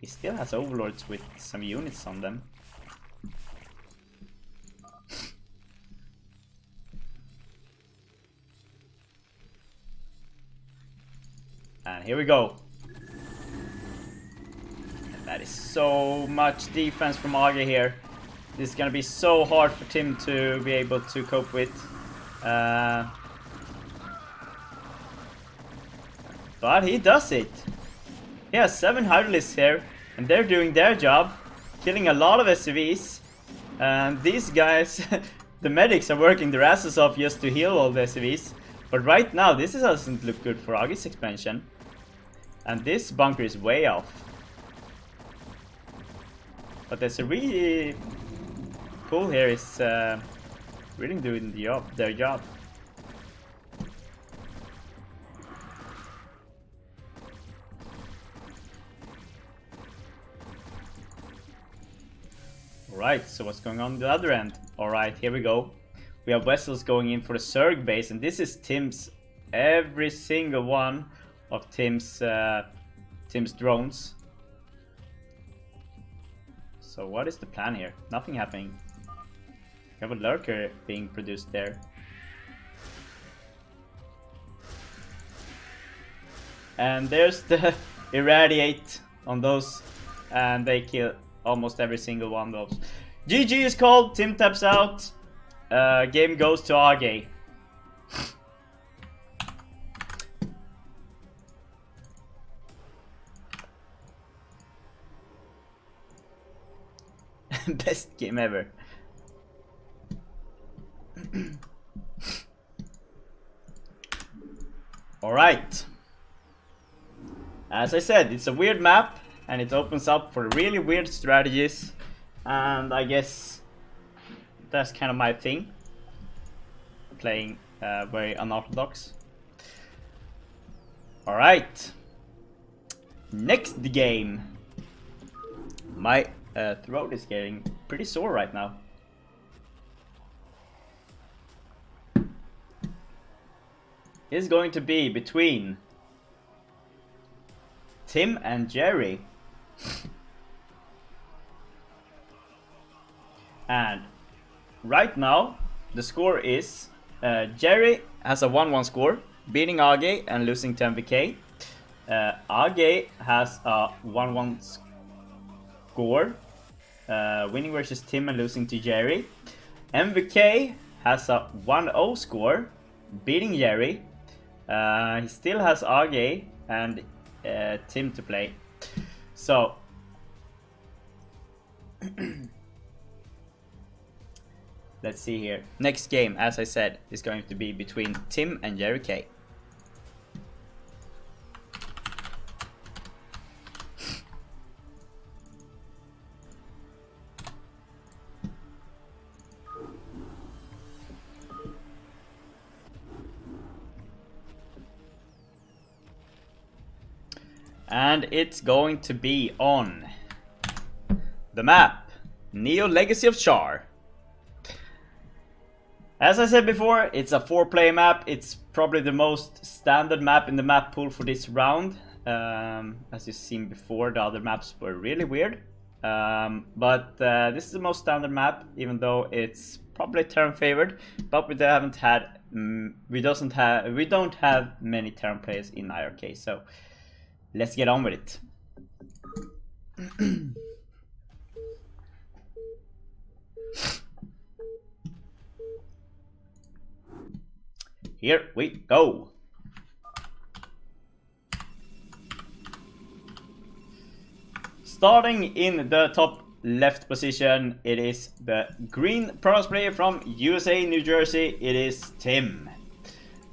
He still has overlords with some units on them. And here we go. And that is so much defense from AgGe here. This is gonna be so hard for Tim to be able to cope with. But he does it. He has 7 hydralisks here, and they're doing their job, killing a lot of SCVs. And these guys, the medics, are working their asses off just to heal all the SCVs. But right now, this doesn't look good for AgGe's expansion. And this bunker is way off. But there's a really cool here is really doing their job. Alright, so what's going on the other end? Alright, here we go. We have vessels going in for the Zerg base, and this is Tim's, every single one of Tim's drones. So what is the plan here? Nothing happening. We have a lurker being produced there. And there's the irradiate on those, and they kill almost every single one of those. GG is called, Tim taps out, game goes to AgGe. Best game ever. Alright. As I said, it's a weird map and it opens up for really weird strategies, and I guess that's kind of my thing. Playing very unorthodox. Alright. Next game. My throat is getting pretty sore right now. Is going to be between Tim and Jerry. And right now the score is Jerry has a 1-1 score, beating AgGe and losing to MVK. AgGe has a 1-1 score, winning versus Tim and losing to Jerry. MVK has a 1-0 score, beating Jerry. He still has AgGe and Tim to play. So let's see here. Next game, as I said, is going to be between Tim and Jerry K. And it's going to be on the map Neo Legacy of Char. As I said before, it's a 4-player map. It's probably the most standard map in the map pool for this round. As you've seen before, the other maps were really weird. But this is the most standard map, even though it's probably Terran favored. But we haven't had, we don't have many Terran players in iRk, so let's get on with it. Here we go. Starting in the top left position, it is the green Protoss player from USA, New Jersey. It is Tim.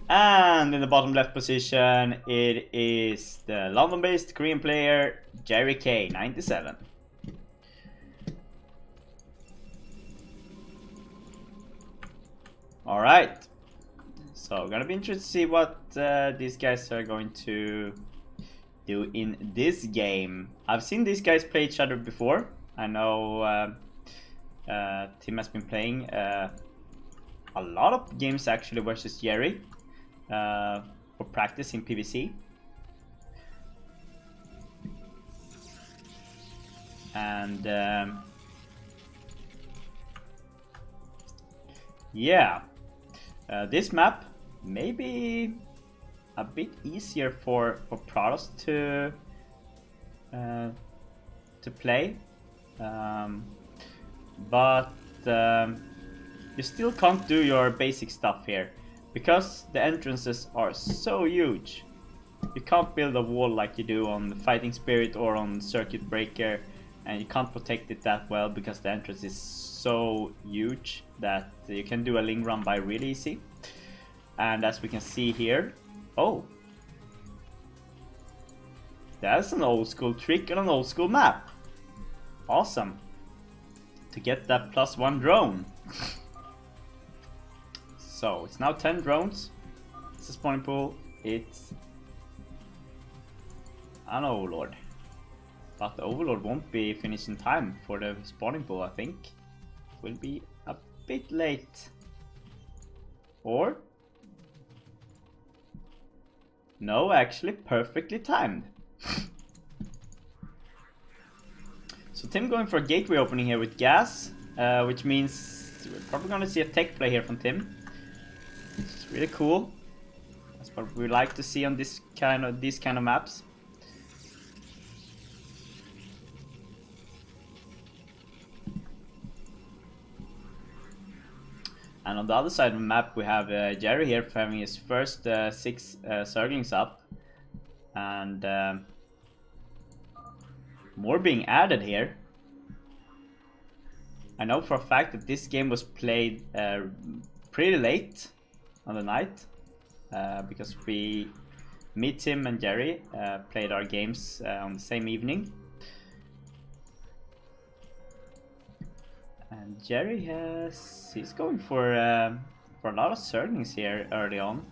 And in the bottom left position, it is the London-based Korean player Jerry K, 97. All right. So gonna be interested to see what these guys are going to do in this game. I've seen these guys play each other before. I know Tim has been playing a lot of games actually versus Jerry for practice in PvC. And yeah, this map maybe a bit easier for Protoss to play, but you still can't do your basic stuff here because the entrances are so huge. You can't build a wall like you do on Fighting Spirit or on Circuit Breaker, and you can't protect it that well because the entrance is so huge that you can do a ling run by really easy. And as we can see here, oh, that's an old school trick on an old school map. Awesome. To get that +1 drone. So it's now 10 drones. It's a spawning pool. It's an overlord. But the overlord won't be finished in time for the spawning pool, I think. will be a bit late. Or? No, actually perfectly timed. So Tim going for a gateway opening here with gas, which means we're probably gonna see a tech play here from Tim. It's really cool. That's what we like to see on these kind of maps. And on the other side of the map we have Jerry here having his first 6 Zerglings up. And more being added here. I know for a fact that this game was played pretty late on the night. Because me, Tim and Jerry played our games on the same evening. And Jerry he's going for a lot of Zerglings here early on.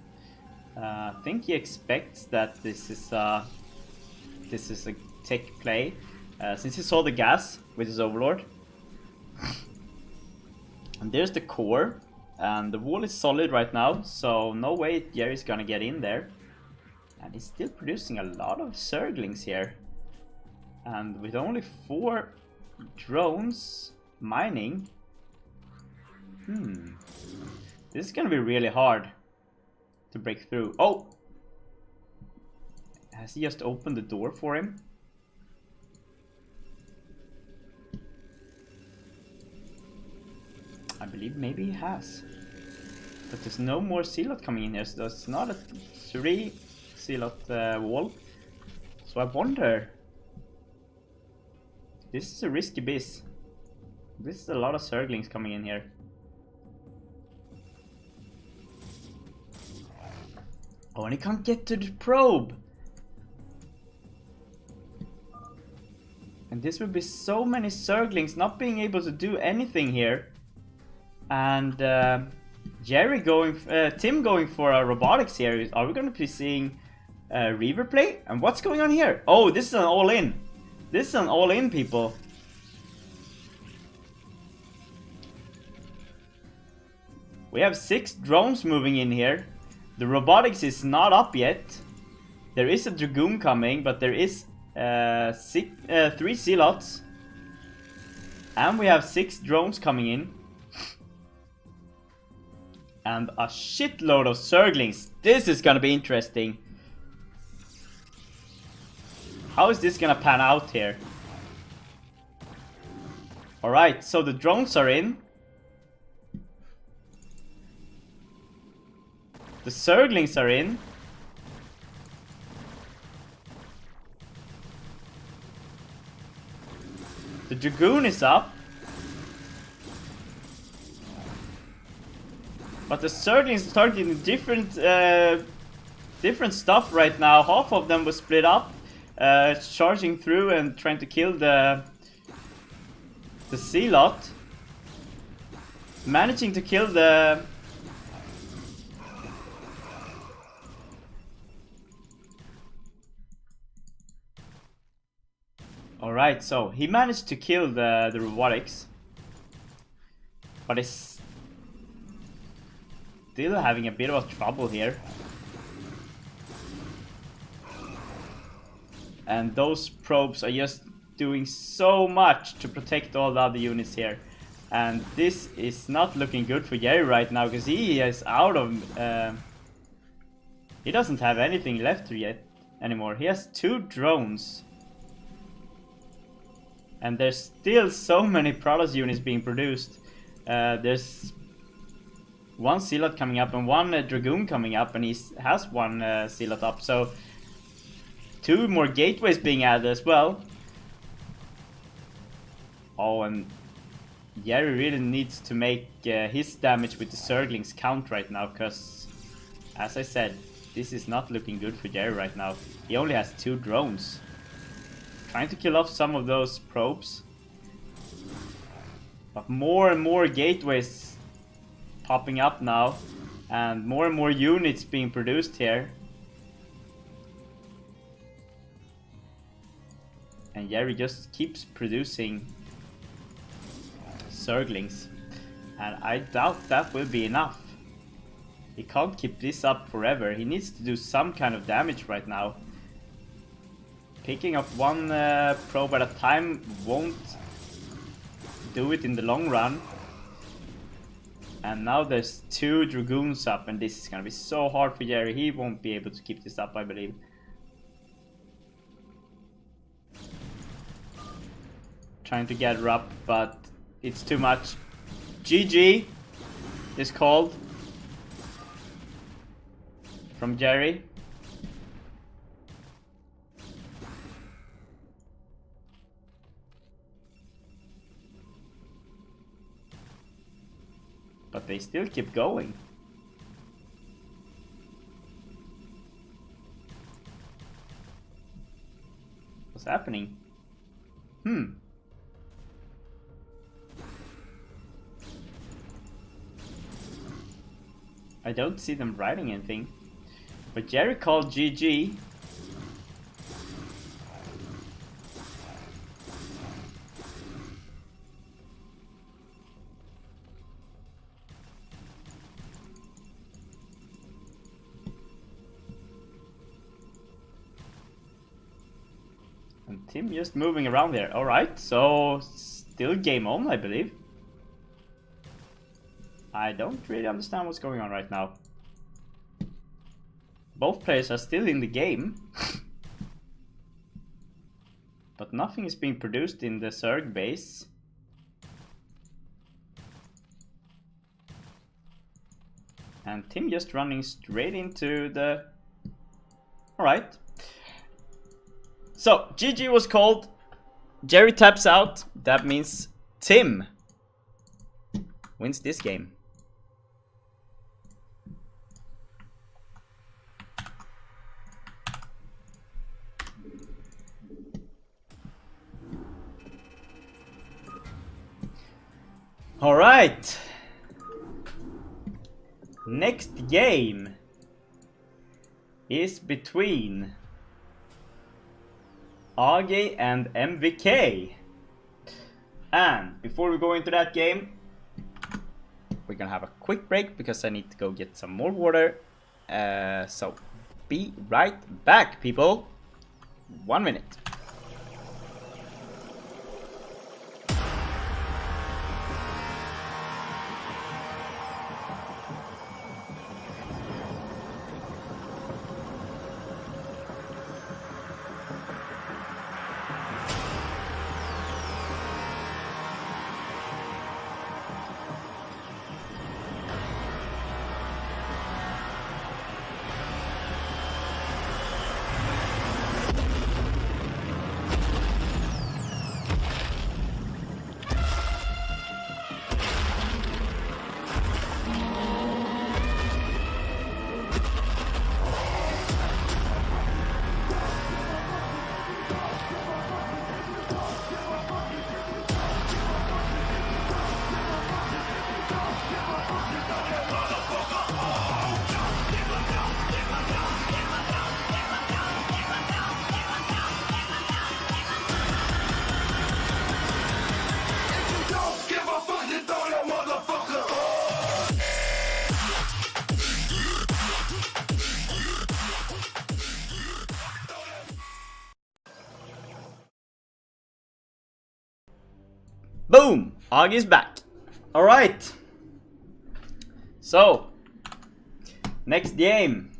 I think he expects that this is a tech play since he saw the gas with his Overlord. And there's the core, and the wall is solid right now, so no way Jerry's gonna get in there. And he's still producing a lot of Zerglings here, and with only 4 drones mining, this is gonna be really hard to break through. Oh! Has he just opened the door for him? I believe maybe he has. But there's no more Zealot coming in here, so it's not a 3 Zealot wall. So I wonder. This is a risky biz. This is a lot of Zerglings coming in here. Oh, and he can't get to the probe! And this would be so many Zerglings not being able to do anything here. And Tim going for a robotics here. Are we going to be seeing Reaver play? And what's going on here? Oh, this is an all-in. This is an all-in, people. We have 6 drones moving in here. The robotics is not up yet. There is a Dragoon coming, but there is 3 Zealots. And we have 6 drones coming in. And a shitload of Zerglings. This is gonna be interesting. How is this gonna pan out here? Alright, so the drones are in. The Zerglings are in. The Dragoon is up. But the Zerglings are targeting different stuff right now. Half of them was split up, charging through and trying to kill the Zealot. Managing to kill the... Alright, so he managed to kill the robotics. But it's still having a bit of trouble here. And those probes are just doing so much to protect all the other units here. And this is not looking good for Jerry right now, because he is out of... he doesn't have anything left yet anymore. He has 2 drones. And there's still so many Protoss units being produced. There's 1 Zealot coming up and 1 Dragoon coming up, and he has 1 Zealot up. So 2 more gateways being added as well. Oh, and Jerry really needs to make his damage with the Zerglings count right now, because, as I said, this is not looking good for Jerry right now. He only has 2 drones. Trying to kill off some of those probes. But more and more gateways popping up now. And more units being produced here. And Jerry just keeps producing Zerglings. And I doubt that will be enough. He can't keep this up forever. He needs to do some kind of damage right now. Picking up one probe at a time won't do it in the long run. And now there's 2 Dragoons up, and this is gonna be so hard for Jerry. He won't be able to keep this up, I believe. Trying to get her up, but it's too much. GG is called from Jerry. But they still keep going. What's happening? I don't see them writing anything. But Jerry called GG. And Tim just moving around there. Alright, so still game on, I believe. I don't really understand what's going on right now. Both players are still in the game. But nothing is being produced in the Zerg base. And Tim just running straight into the... Alright. So, GG was called. Jerry taps out. That means Tim wins this game. All right. Next game is between iRk and MVK. And before we go into that game, we're gonna have a quick break because I need to go get some more water. So be right back, people. 1 minute. Boom! iRk is back. Alright. So, next game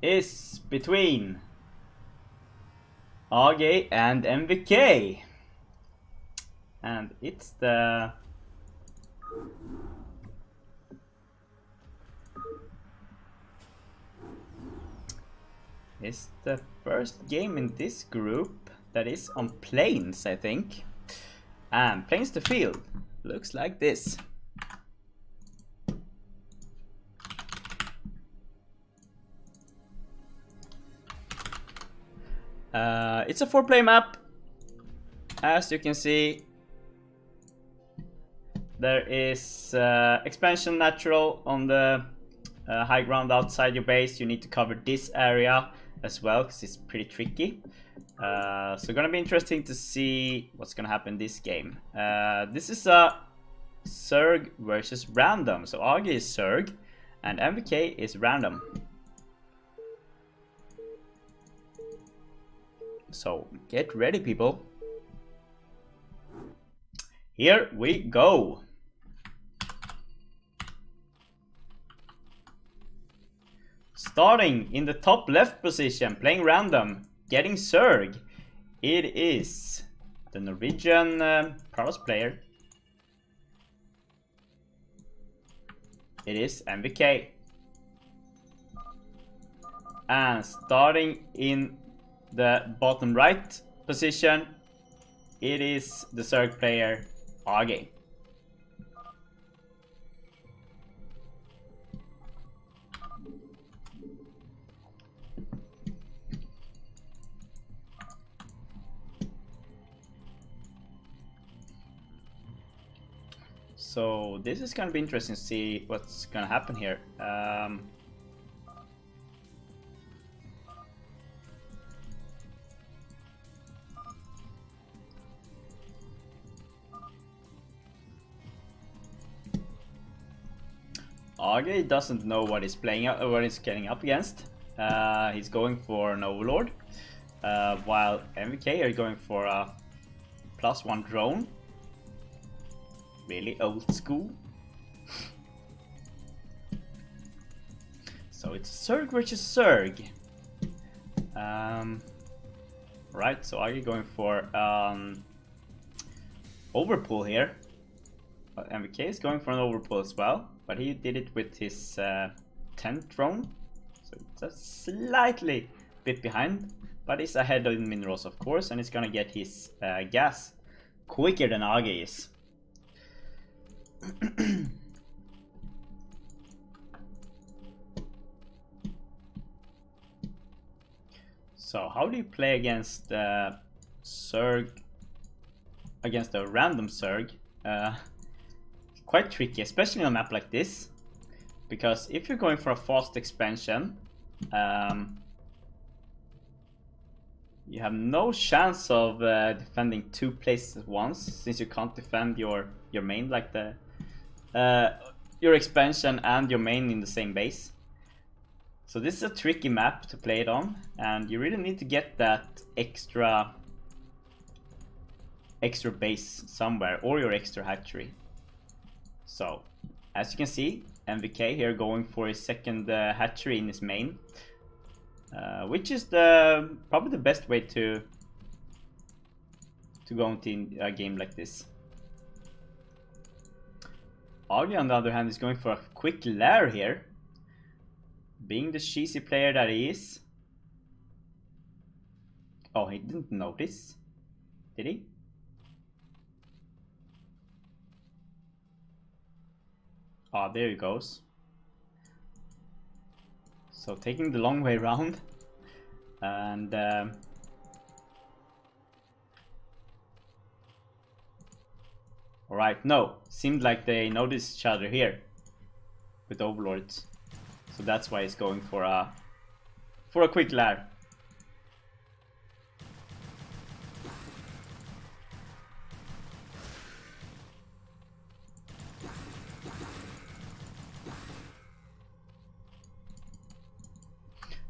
is between iRk and MVK. And it's the... It's the first game in this group that is on planes, I think. And planes to field looks like this. It's a 4-player map. As you can see, there is expansion natural on the high ground outside your base. You need to cover this area as well because it's pretty tricky. So gonna be interesting to see what's gonna happen this game. This is a Zerg versus random. So AgGe is Zerg and MVK is random. So get ready, people. Here we go. Starting in the top left position, playing random, getting Zerg. It is the Norwegian Praros player. It is MVK. And starting in the bottom right position, it is the Zerg player AgGe. So this is gonna be interesting to see what's gonna happen here. AgGe doesn't know what he's playing, what he's getting up against. He's going for an Overlord, while MVK are going for a +1 drone. Really old school. So it's Zerg versus Zerg. Right, so AgGe going for overpull here. But MVK is going for an overpull as well, but he did it with his 10th drone. So it's a slightly bit behind, but he's ahead in minerals of course, and he's gonna get his gas quicker than AgGe is. So how do you play against Zerg, against a random Zerg? Quite tricky, especially on a map like this, because if you're going for a fast expansion, you have no chance of defending 2 places at once, since you can't defend your main, like your expansion and your main in the same base. So this is a tricky map to play it on, and you really need to get that extra base somewhere, or your extra hatchery. So as you can see, MVK here going for his second hatchery in his main, which is probably the best way to go into a game like this. AgGe on the other hand is going for a quick lair here, being the cheesy player that he is. Oh, he didn't notice, did he? Ah, there he goes. So taking the long way around, and alright, no, seemed like they noticed each other here with overlords, so that's why he's going for a quick lair.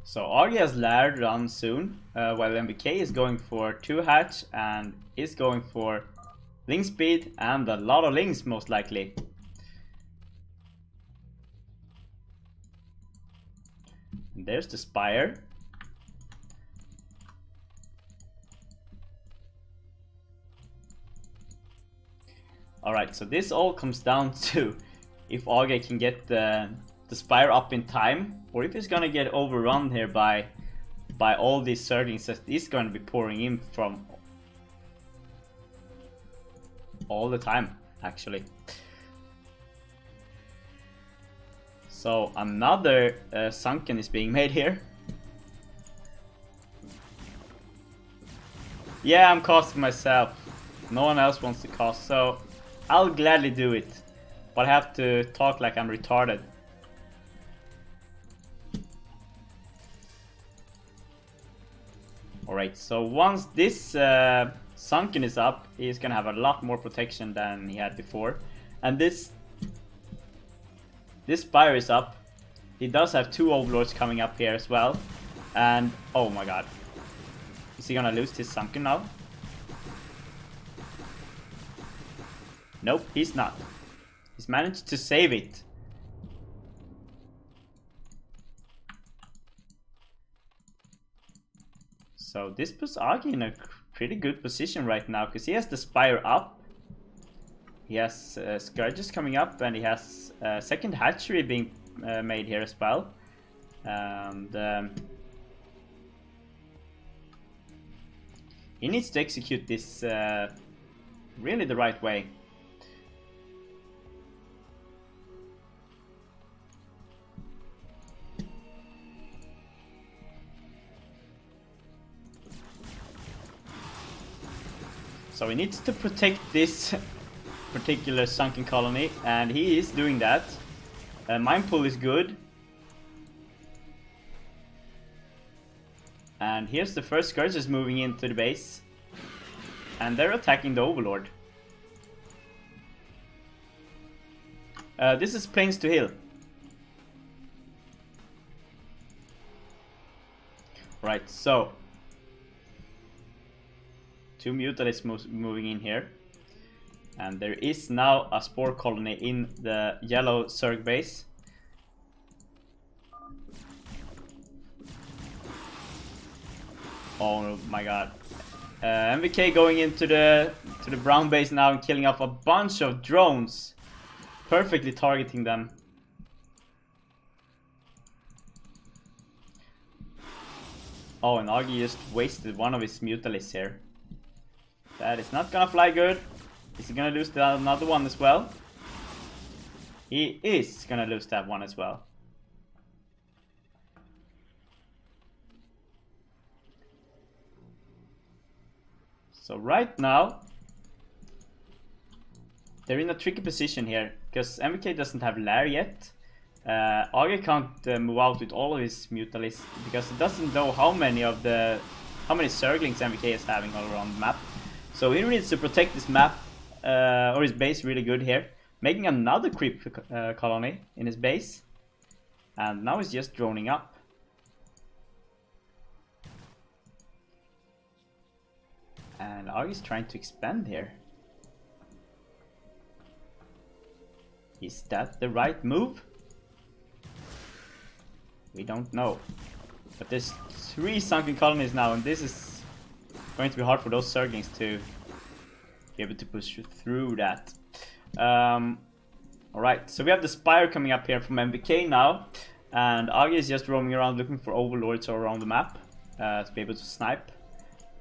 So AgGe has lair run soon, while MVK is going for 2 hatch and is going for link speed and a lot of links most likely. And there's the spire. Alright, so this all comes down to if AgGe can get the spire up in time, or if he's gonna get overrun here by all these Zerglings that is going to be pouring in from all the time, actually. So another sunken is being made here. Yeah, I'm casting myself. No one else wants to cast, so I'll gladly do it. But I have to talk like I'm retarded. Alright, so once this sunken is up, he's gonna have a lot more protection than he had before. And this Spire is up. He does have 2 Overlords coming up here as well. And oh my god. Is he gonna lose his Sunken now? Nope, he's not. He's managed to save it. So this puts iRk in a pretty good position right now, because he has the Spire up. He has Scourges coming up, and he has second hatchery being made here as well. And he needs to execute this really the right way. So he needs to protect this particular sunken colony, and he is doing that. Mine Pool is good. And here's the first Scourges moving into the base. And they're attacking the Overlord. This is Plains to Hill. Right, so 2 Mutalisks moving in here. And there is now a Spore colony in the yellow Zerg base. Oh my god. MVK going into the brown base now and killing off a bunch of drones. Perfectly targeting them. Oh, and iRk just wasted one of his Mutalisks here. That is not gonna fly good. Is he gonna lose another one as well? He is gonna lose that one as well. So right now, they're in a tricky position here, because MVK doesn't have Lair yet. iRk can't move out with all of his Mutalisks, because he doesn't know how many Zerglings MVK is having all around the map. So he needs to protect this map, or his base really good here. Making another creep colony in his base. And now he's just droning up. And iRk is trying to expand here. Is that the right move? We don't know. But there's 3 sunken colonies now, and this is going to be hard for those Zerglings to be able to push through that. Alright, so we have the Spire coming up here from MVK now. And iRk is just roaming around looking for Overlords all around the map to be able to snipe.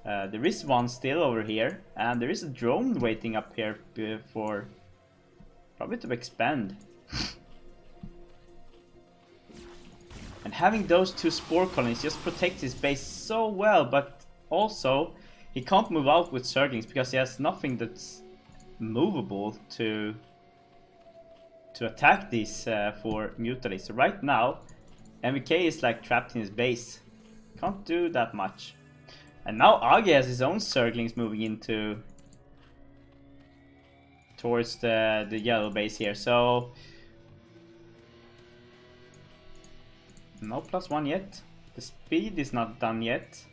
There is one still over here, and there is a drone waiting up here for probably to expand. And having those 2 Spore colonies just protects his base so well, but also he can't move out with Zerglings because he has nothing that's movable to attack these for Mutalisks. So right now, MVK is like trapped in his base. Can't do that much. And now iRk has his own Zerglings moving into towards the yellow base here. So no +1 yet. The speed is not done yet.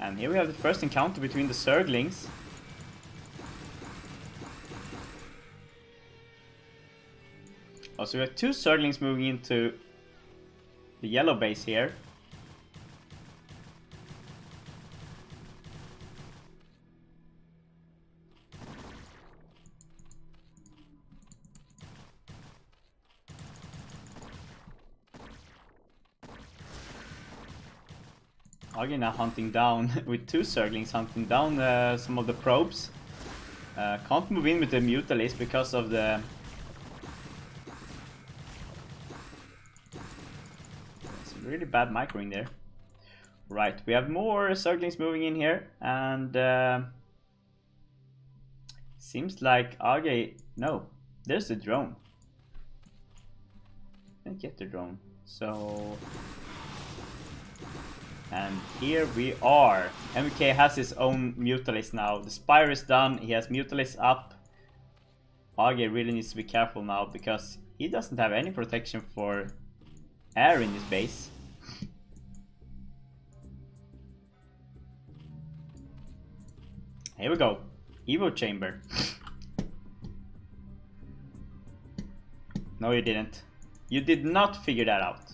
And here we have the first encounter between the Zerglings. Oh, so we have 2 Zerglings moving into the yellow base here. iRk now hunting down with 2 Zerglings, hunting down some of the probes. Can't move in with the Mutalisks because of the... It's a really bad microing there. Right, we have more Zerglings moving in here, and seems like iRk... No, there's the drone. Can't get the drone, so... And here we are. MVK has his own Mutalisk now. The Spire is done. He has Mutalisk up. iRk really needs to be careful now because he doesn't have any protection for air in his base. Here we go. Evo chamber. No, you didn't. You did not figure that out.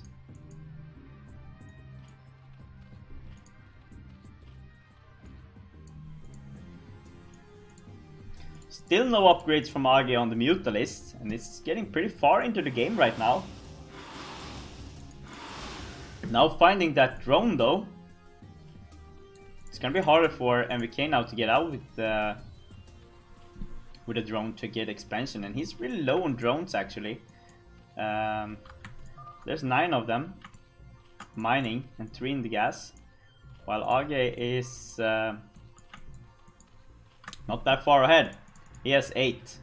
Still no upgrades from iRk on the Mutalist, and it's getting pretty far into the game right now. Now finding that drone though, it's gonna be harder for MVK now to get out with a drone to get expansion, and he's really low on drones actually. There's 9 of them mining and 3 in the gas, while iRk is not that far ahead. He has 8.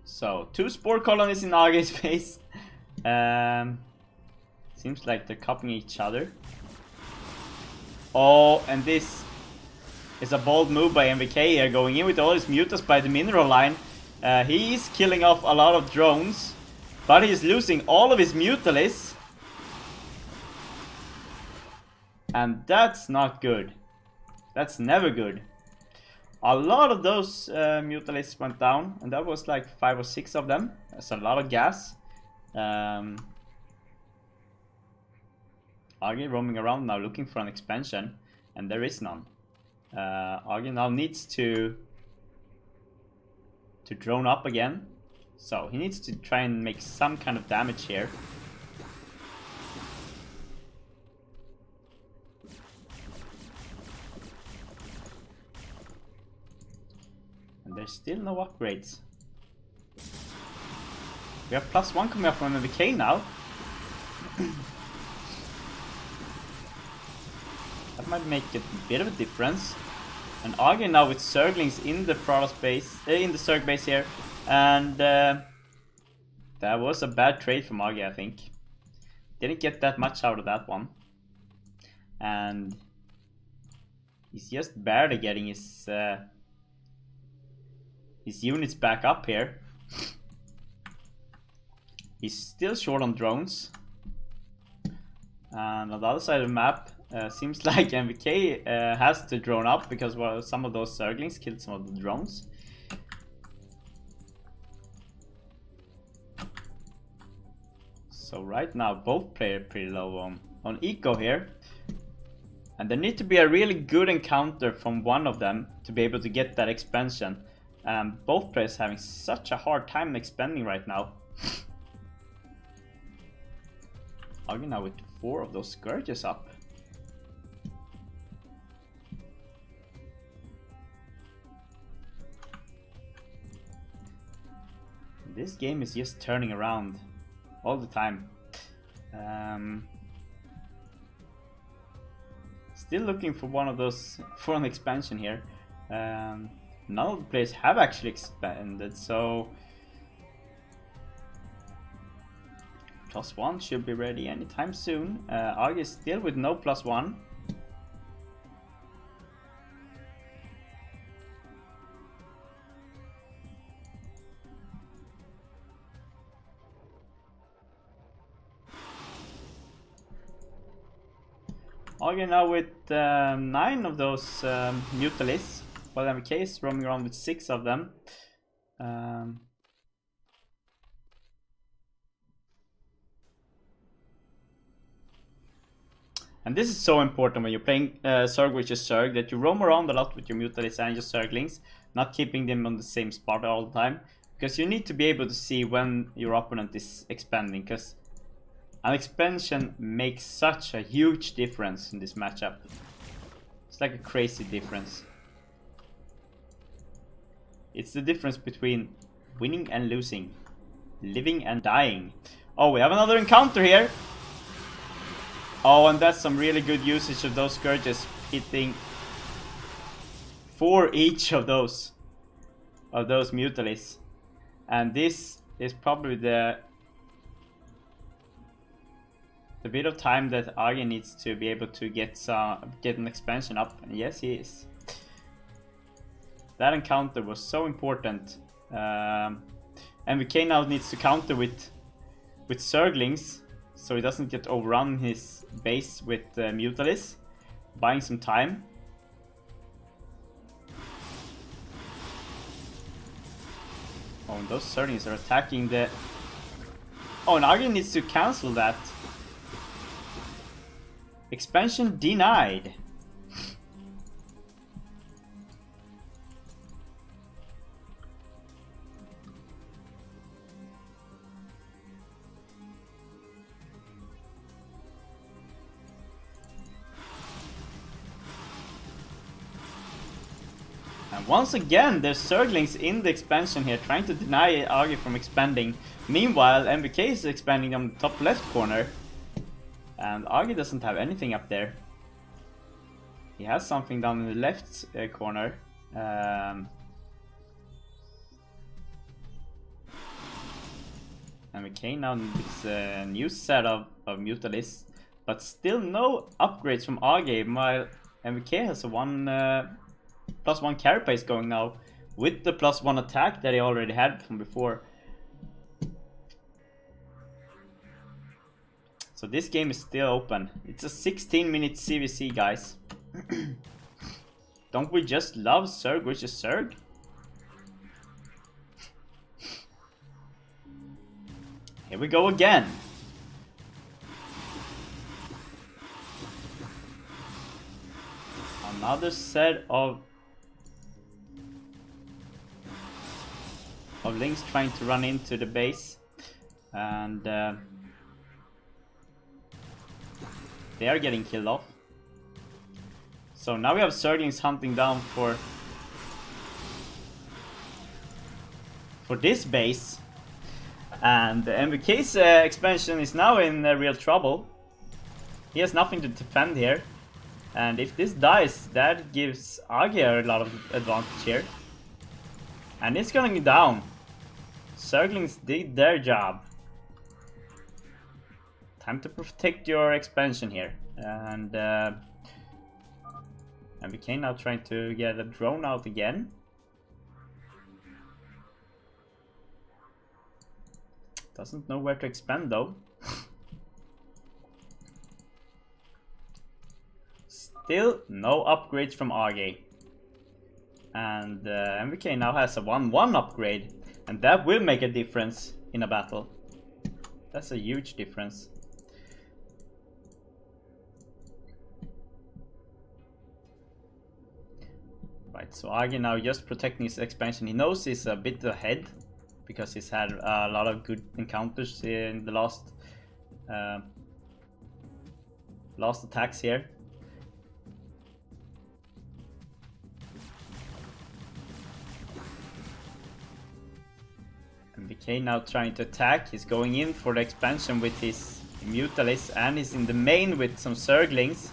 So 2 spore colonies in iRk's base. Seems like they're copying each other. Oh, and this is a bold move by MVK here, going in with all his mutas by the mineral line. He is killing off a lot of drones, but he's losing all of his mutalists. And that's not good. That's never good. A lot of those mutalists went down, and that was like 5 or 6 of them. That's a lot of gas. iRk roaming around now looking for an expansion, and there is none. iRk now needs to drone up again, so he needs to try and make some kind of damage here. And there's still no upgrades. We have +1 coming up from MVK now. That might make a bit of a difference. And iRk now with Zerglings in the Protoss base, in the Zerg base here, and that was a bad trade from iRk, I think. Didn't get that much out of that one, and he's just barely getting his units back up here. He's still short on drones, and on the other side of the map, seems like MVK has to drone up because well, some of those Zerglings killed some of the drones. So right now both players are pretty low on eco here, and there need to be a really good encounter from one of them to be able to get that expansion. Both players having such a hard time expanding right now. iRk now with 4 of those Scourges up. This game is just turning around all the time. Still looking for one of those for an expansion here. None of the players have actually expanded, so +1 should be ready anytime soon. iRk is still with no +1. iRk now with 9 of those mutalists, while MVK is roaming around with 6 of them. And this is so important when you're playing Zerg versus Zerg, that you roam around a lot with your mutalists and your Zerglings, not keeping them on the same spot all the time, because you need to be able to see when your opponent is expanding, because an expansion makes such a huge difference in this matchup. It's like a crazy difference. It's the difference between winning and losing, living and dying. Oh, we have another encounter here. Oh, and that's some really good usage of those Scourges, hitting 4 each of those mutalists. And this is probably the the bit of time that iRk needs to be able to get an expansion up, and yes, he is. That encounter was so important. MVK now needs to counter with Zerglings, so he doesn't get overrun his base with Mutalis, buying some time. Oh, and those Zerglings are attacking the... Oh, and iRk needs to cancel that. Expansion denied. And once again, there's Zerglings in the expansion here, trying to deny iRk from expanding. Meanwhile, MVK is expanding on the top left corner. And iRk doesn't have anything up there. He has something down in the left corner. MVK now needs a new set of Mutalis. But still no upgrades from iRk, while MVK has a +1 carapace going now, with the +1 attack that he already had from before. So this game is still open. It's a 16-minute CVC, guys. Don't we just love Zerg versus Zerg? Here we go again. Another set of Lynx trying to run into the base, and they are getting killed off. So now we have Zerglings hunting down for this base, and the MVK's expansion is now in real trouble. He has nothing to defend here, and if this dies, that gives iRk a lot of advantage here. And it's going down. Zerglings did their job. Time to protect your expansion here. And MVK now trying to get a drone out again. Doesn't know where to expand though. Still no upgrades from iRk. And MVK now has a 1-1 upgrade, and that will make a difference in a battle. That's a huge difference. Right, so iRk now just protecting his expansion. He knows he's a bit ahead because he's had a lot of good encounters in the last attacks here. MVK now trying to attack. He's going in for the expansion with his Mutalis, and he's in the main with some Zerglings.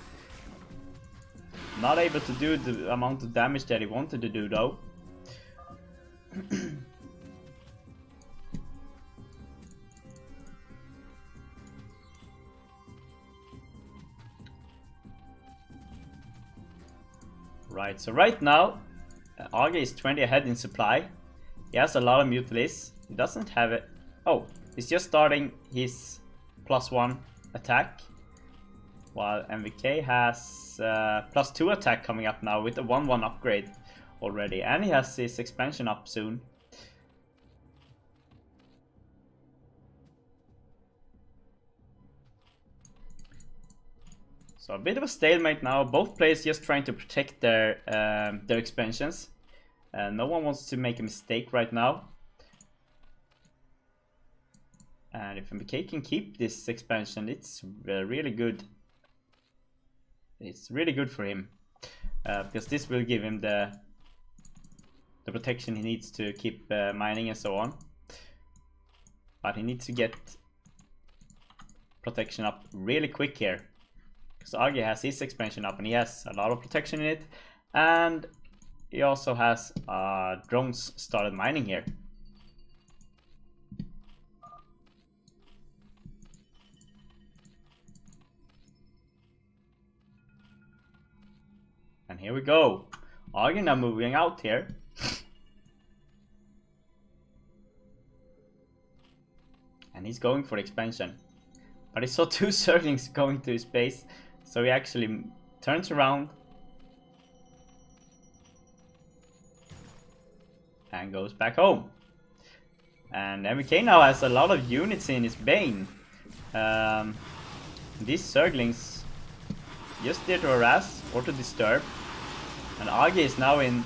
Not able to do the amount of damage that he wanted to do though. Right, so right now iRk is 20 ahead in supply. He has a lot of Mutalis. He doesn't have it. Oh, he's just starting his +1 attack, while MVK has +2 attack coming up now with a 1-1 upgrade already, and he has his expansion up soon. So a bit of a stalemate now. Both players just trying to protect their expansions. No one wants to make a mistake right now. And if MVK can keep this expansion, it's really good. It's really good for him, because this will give him the protection he needs to keep mining and so on. But he needs to get protection up really quick here, because iRk has his expansion up and he has a lot of protection in it, and he also has drones started mining here. And here we go. AgGe now moving out here. And he's going for expansion. But he saw 2 Zerglings going to his base, so he actually turns around and goes back home. And MVK now has a lot of units in his Bane. These Zerglings just there to harass or to disturb. And AgGe is now in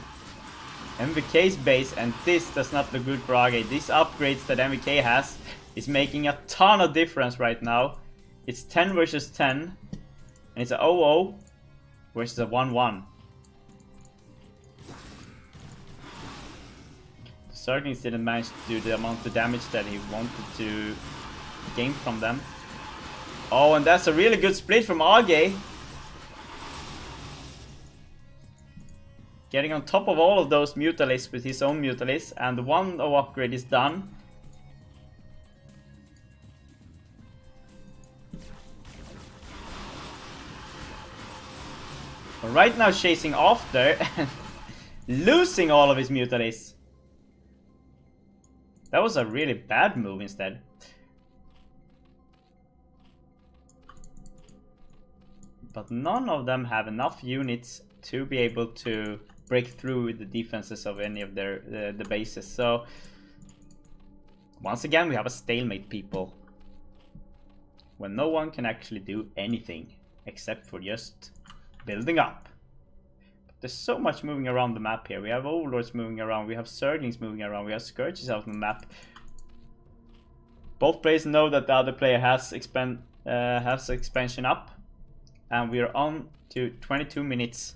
MVK's base, and this does not look good for AgGe. These upgrades that MVK has is making a ton of difference right now. It's 10 versus 10, and it's a 0-0 versus a 1-1. The Zerglings didn't manage to do the amount of damage that he wanted to gain from them. Oh, and that's a really good split from AgGe. Getting on top of all of those Mutalisks with his own Mutalisks, and the 1-0 upgrade is done. But right now chasing after and losing all of his Mutalisks. That was a really bad move instead. But none of them have enough units to be able to break through the defenses of any of their the bases. So once again we have a stalemate, people, when no one can actually do anything except for just building up. But there's so much moving around the map here. We have Overlords moving around, we have Zerglings moving around, we have Scourges out on the map. Both players know that the other player has expansion up, and we are on to 22 minutes.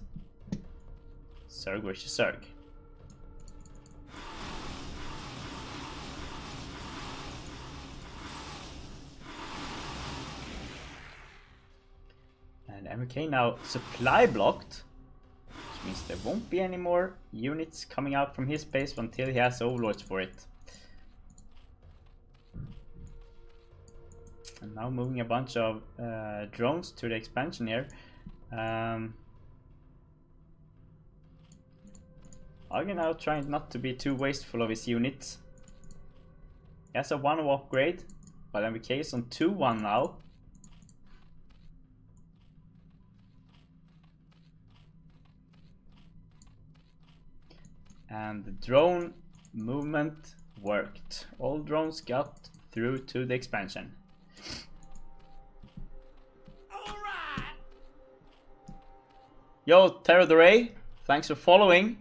Zerg versus Zerg. And MVK now supply blocked, which means there won't be any more units coming out from his base until he has Overlords for it. And now moving a bunch of drones to the expansion here. AgGe now trying not to be too wasteful of his units. He has a 1-0 upgrade, but MVK is on 2-1 now. And the drone movement worked. All drones got through to the expansion. Alright. Yo, Terra the Ray, thanks for following.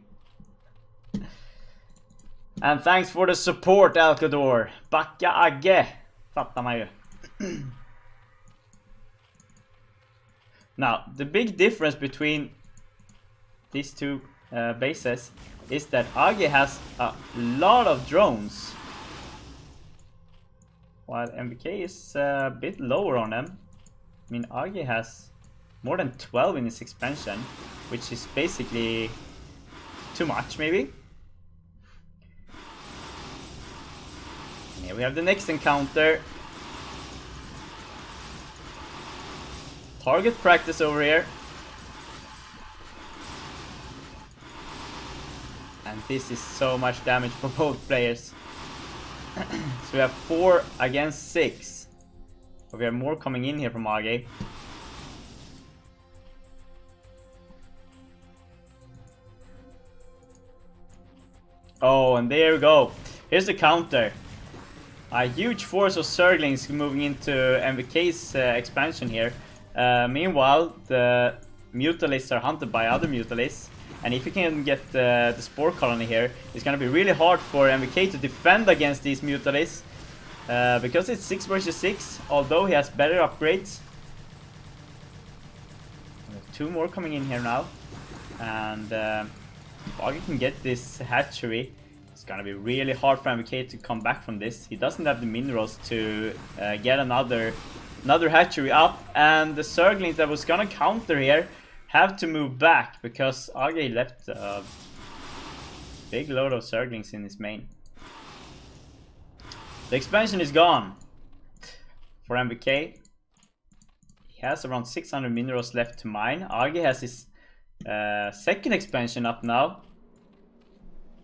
And thanks for the support, Alcador. iRk-AgGe. Fattar man ju. Now, the big difference between these two bases is that AgGe has a lot of drones, while MVK is a bit lower on them. I mean, AgGe has more than 12 in his expansion, which is basically too much, maybe. And here we have the next encounter. Target practice over here. And this is so much damage for both players. So we have 4 against 6. But we have more coming in here from AgGe. Oh, and there we go. Here's the counter. A huge force of Zerglings moving into MVK's expansion here. Meanwhile, the Mutalisks are hunted by other Mutalisks. And if you can get the Spore Colony here, it's gonna be really hard for MVK to defend against these Mutalisks. Because it's 6 versus 6, although he has better upgrades. 2 more coming in here now. And if AgGe can get this hatchery, it's gonna be really hard for MVK to come back from this. He doesn't have the minerals to get another hatchery up. And the Zerglings that was gonna counter here have to move back, because AgGe left a big load of Zerglings in his main. The expansion is gone for MVK. He has around 600 minerals left to mine. AgGe has his second expansion up now.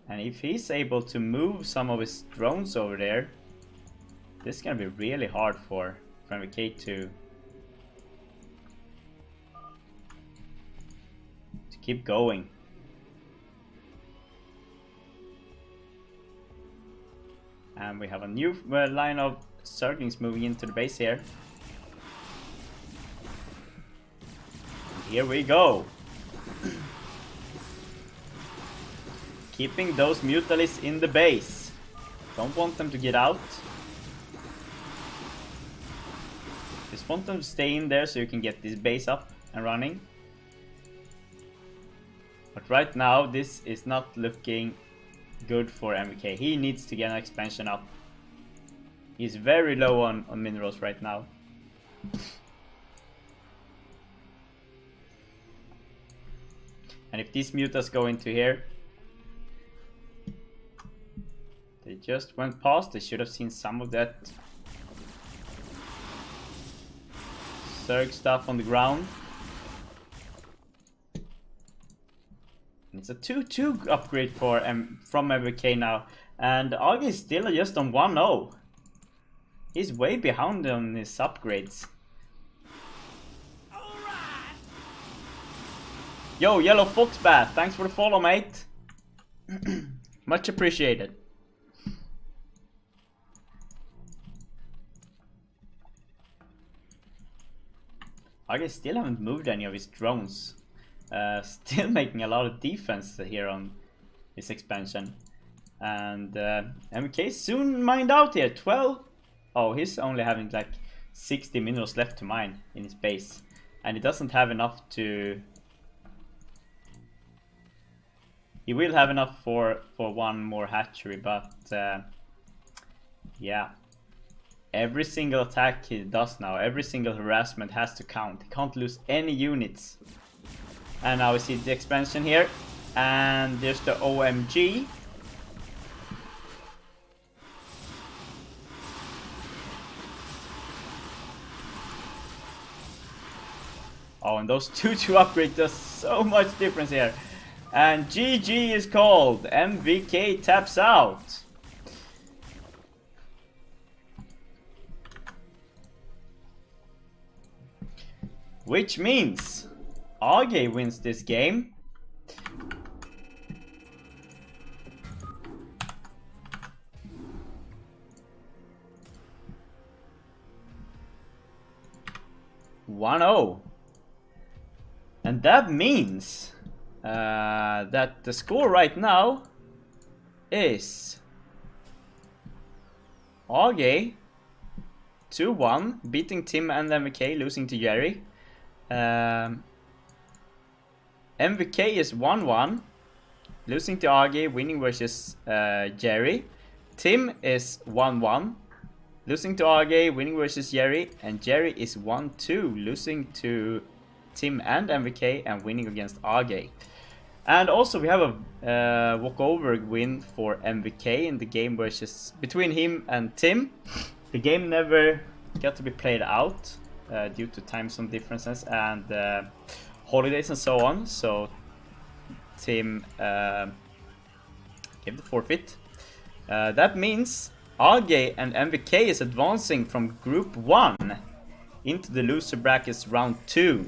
And if he's able to move some of his drones over there, this is gonna be really hard for MVK to keep going. And we have a new line of Zerglings moving into the base here. And here we go. Keeping those Mutalisks in the base. Don't want them to get out. Just want them to stay in there so you can get this base up and running. But right now this is not looking good for MVK. He needs to get an expansion up. He's very low on minerals right now. And if these mutas go into here, they just went past. They should have seen some of that Zerg stuff on the ground. It's a 2-2 upgrade for from MVK now, and AgGe is still just on 1-0. He's way behind on his upgrades. Right. Yo, Yellow Foxbath, thanks for the follow, mate. Much appreciated. AgGe still haven't moved any of his drones. Still making a lot of defense here on this expansion. And MVK soon mined out here. 12. Oh, he's only having like 60 minerals left to mine in his base. And he doesn't have enough to... He will have enough for one more hatchery, but yeah. Every single attack he does now, every single harassment has to count. He can't lose any units. And now we see the expansion here, and there's the OMG. Oh, and those 2-2 upgrades does so much difference here. And GG is called. MVK taps out. Which means AgGe wins this game. And that means that the score right now is AgGe 2-1, beating Tim and MVK, losing to Jerry. MVK is 1-1, losing to AgGe, winning versus Jerry. Tim is 1-1, losing to AgGe, winning versus Jerry. And Jerry is 1-2, losing to Tim and MVK and winning against AgGe. And also we have a walkover win for MVK in the game versus between him and Tim. The game never got to be played out due to time zone differences and holidays and so on. So Tim gave the forfeit. That means AgGe and MVK is advancing from Group 1 into the loser brackets round 2.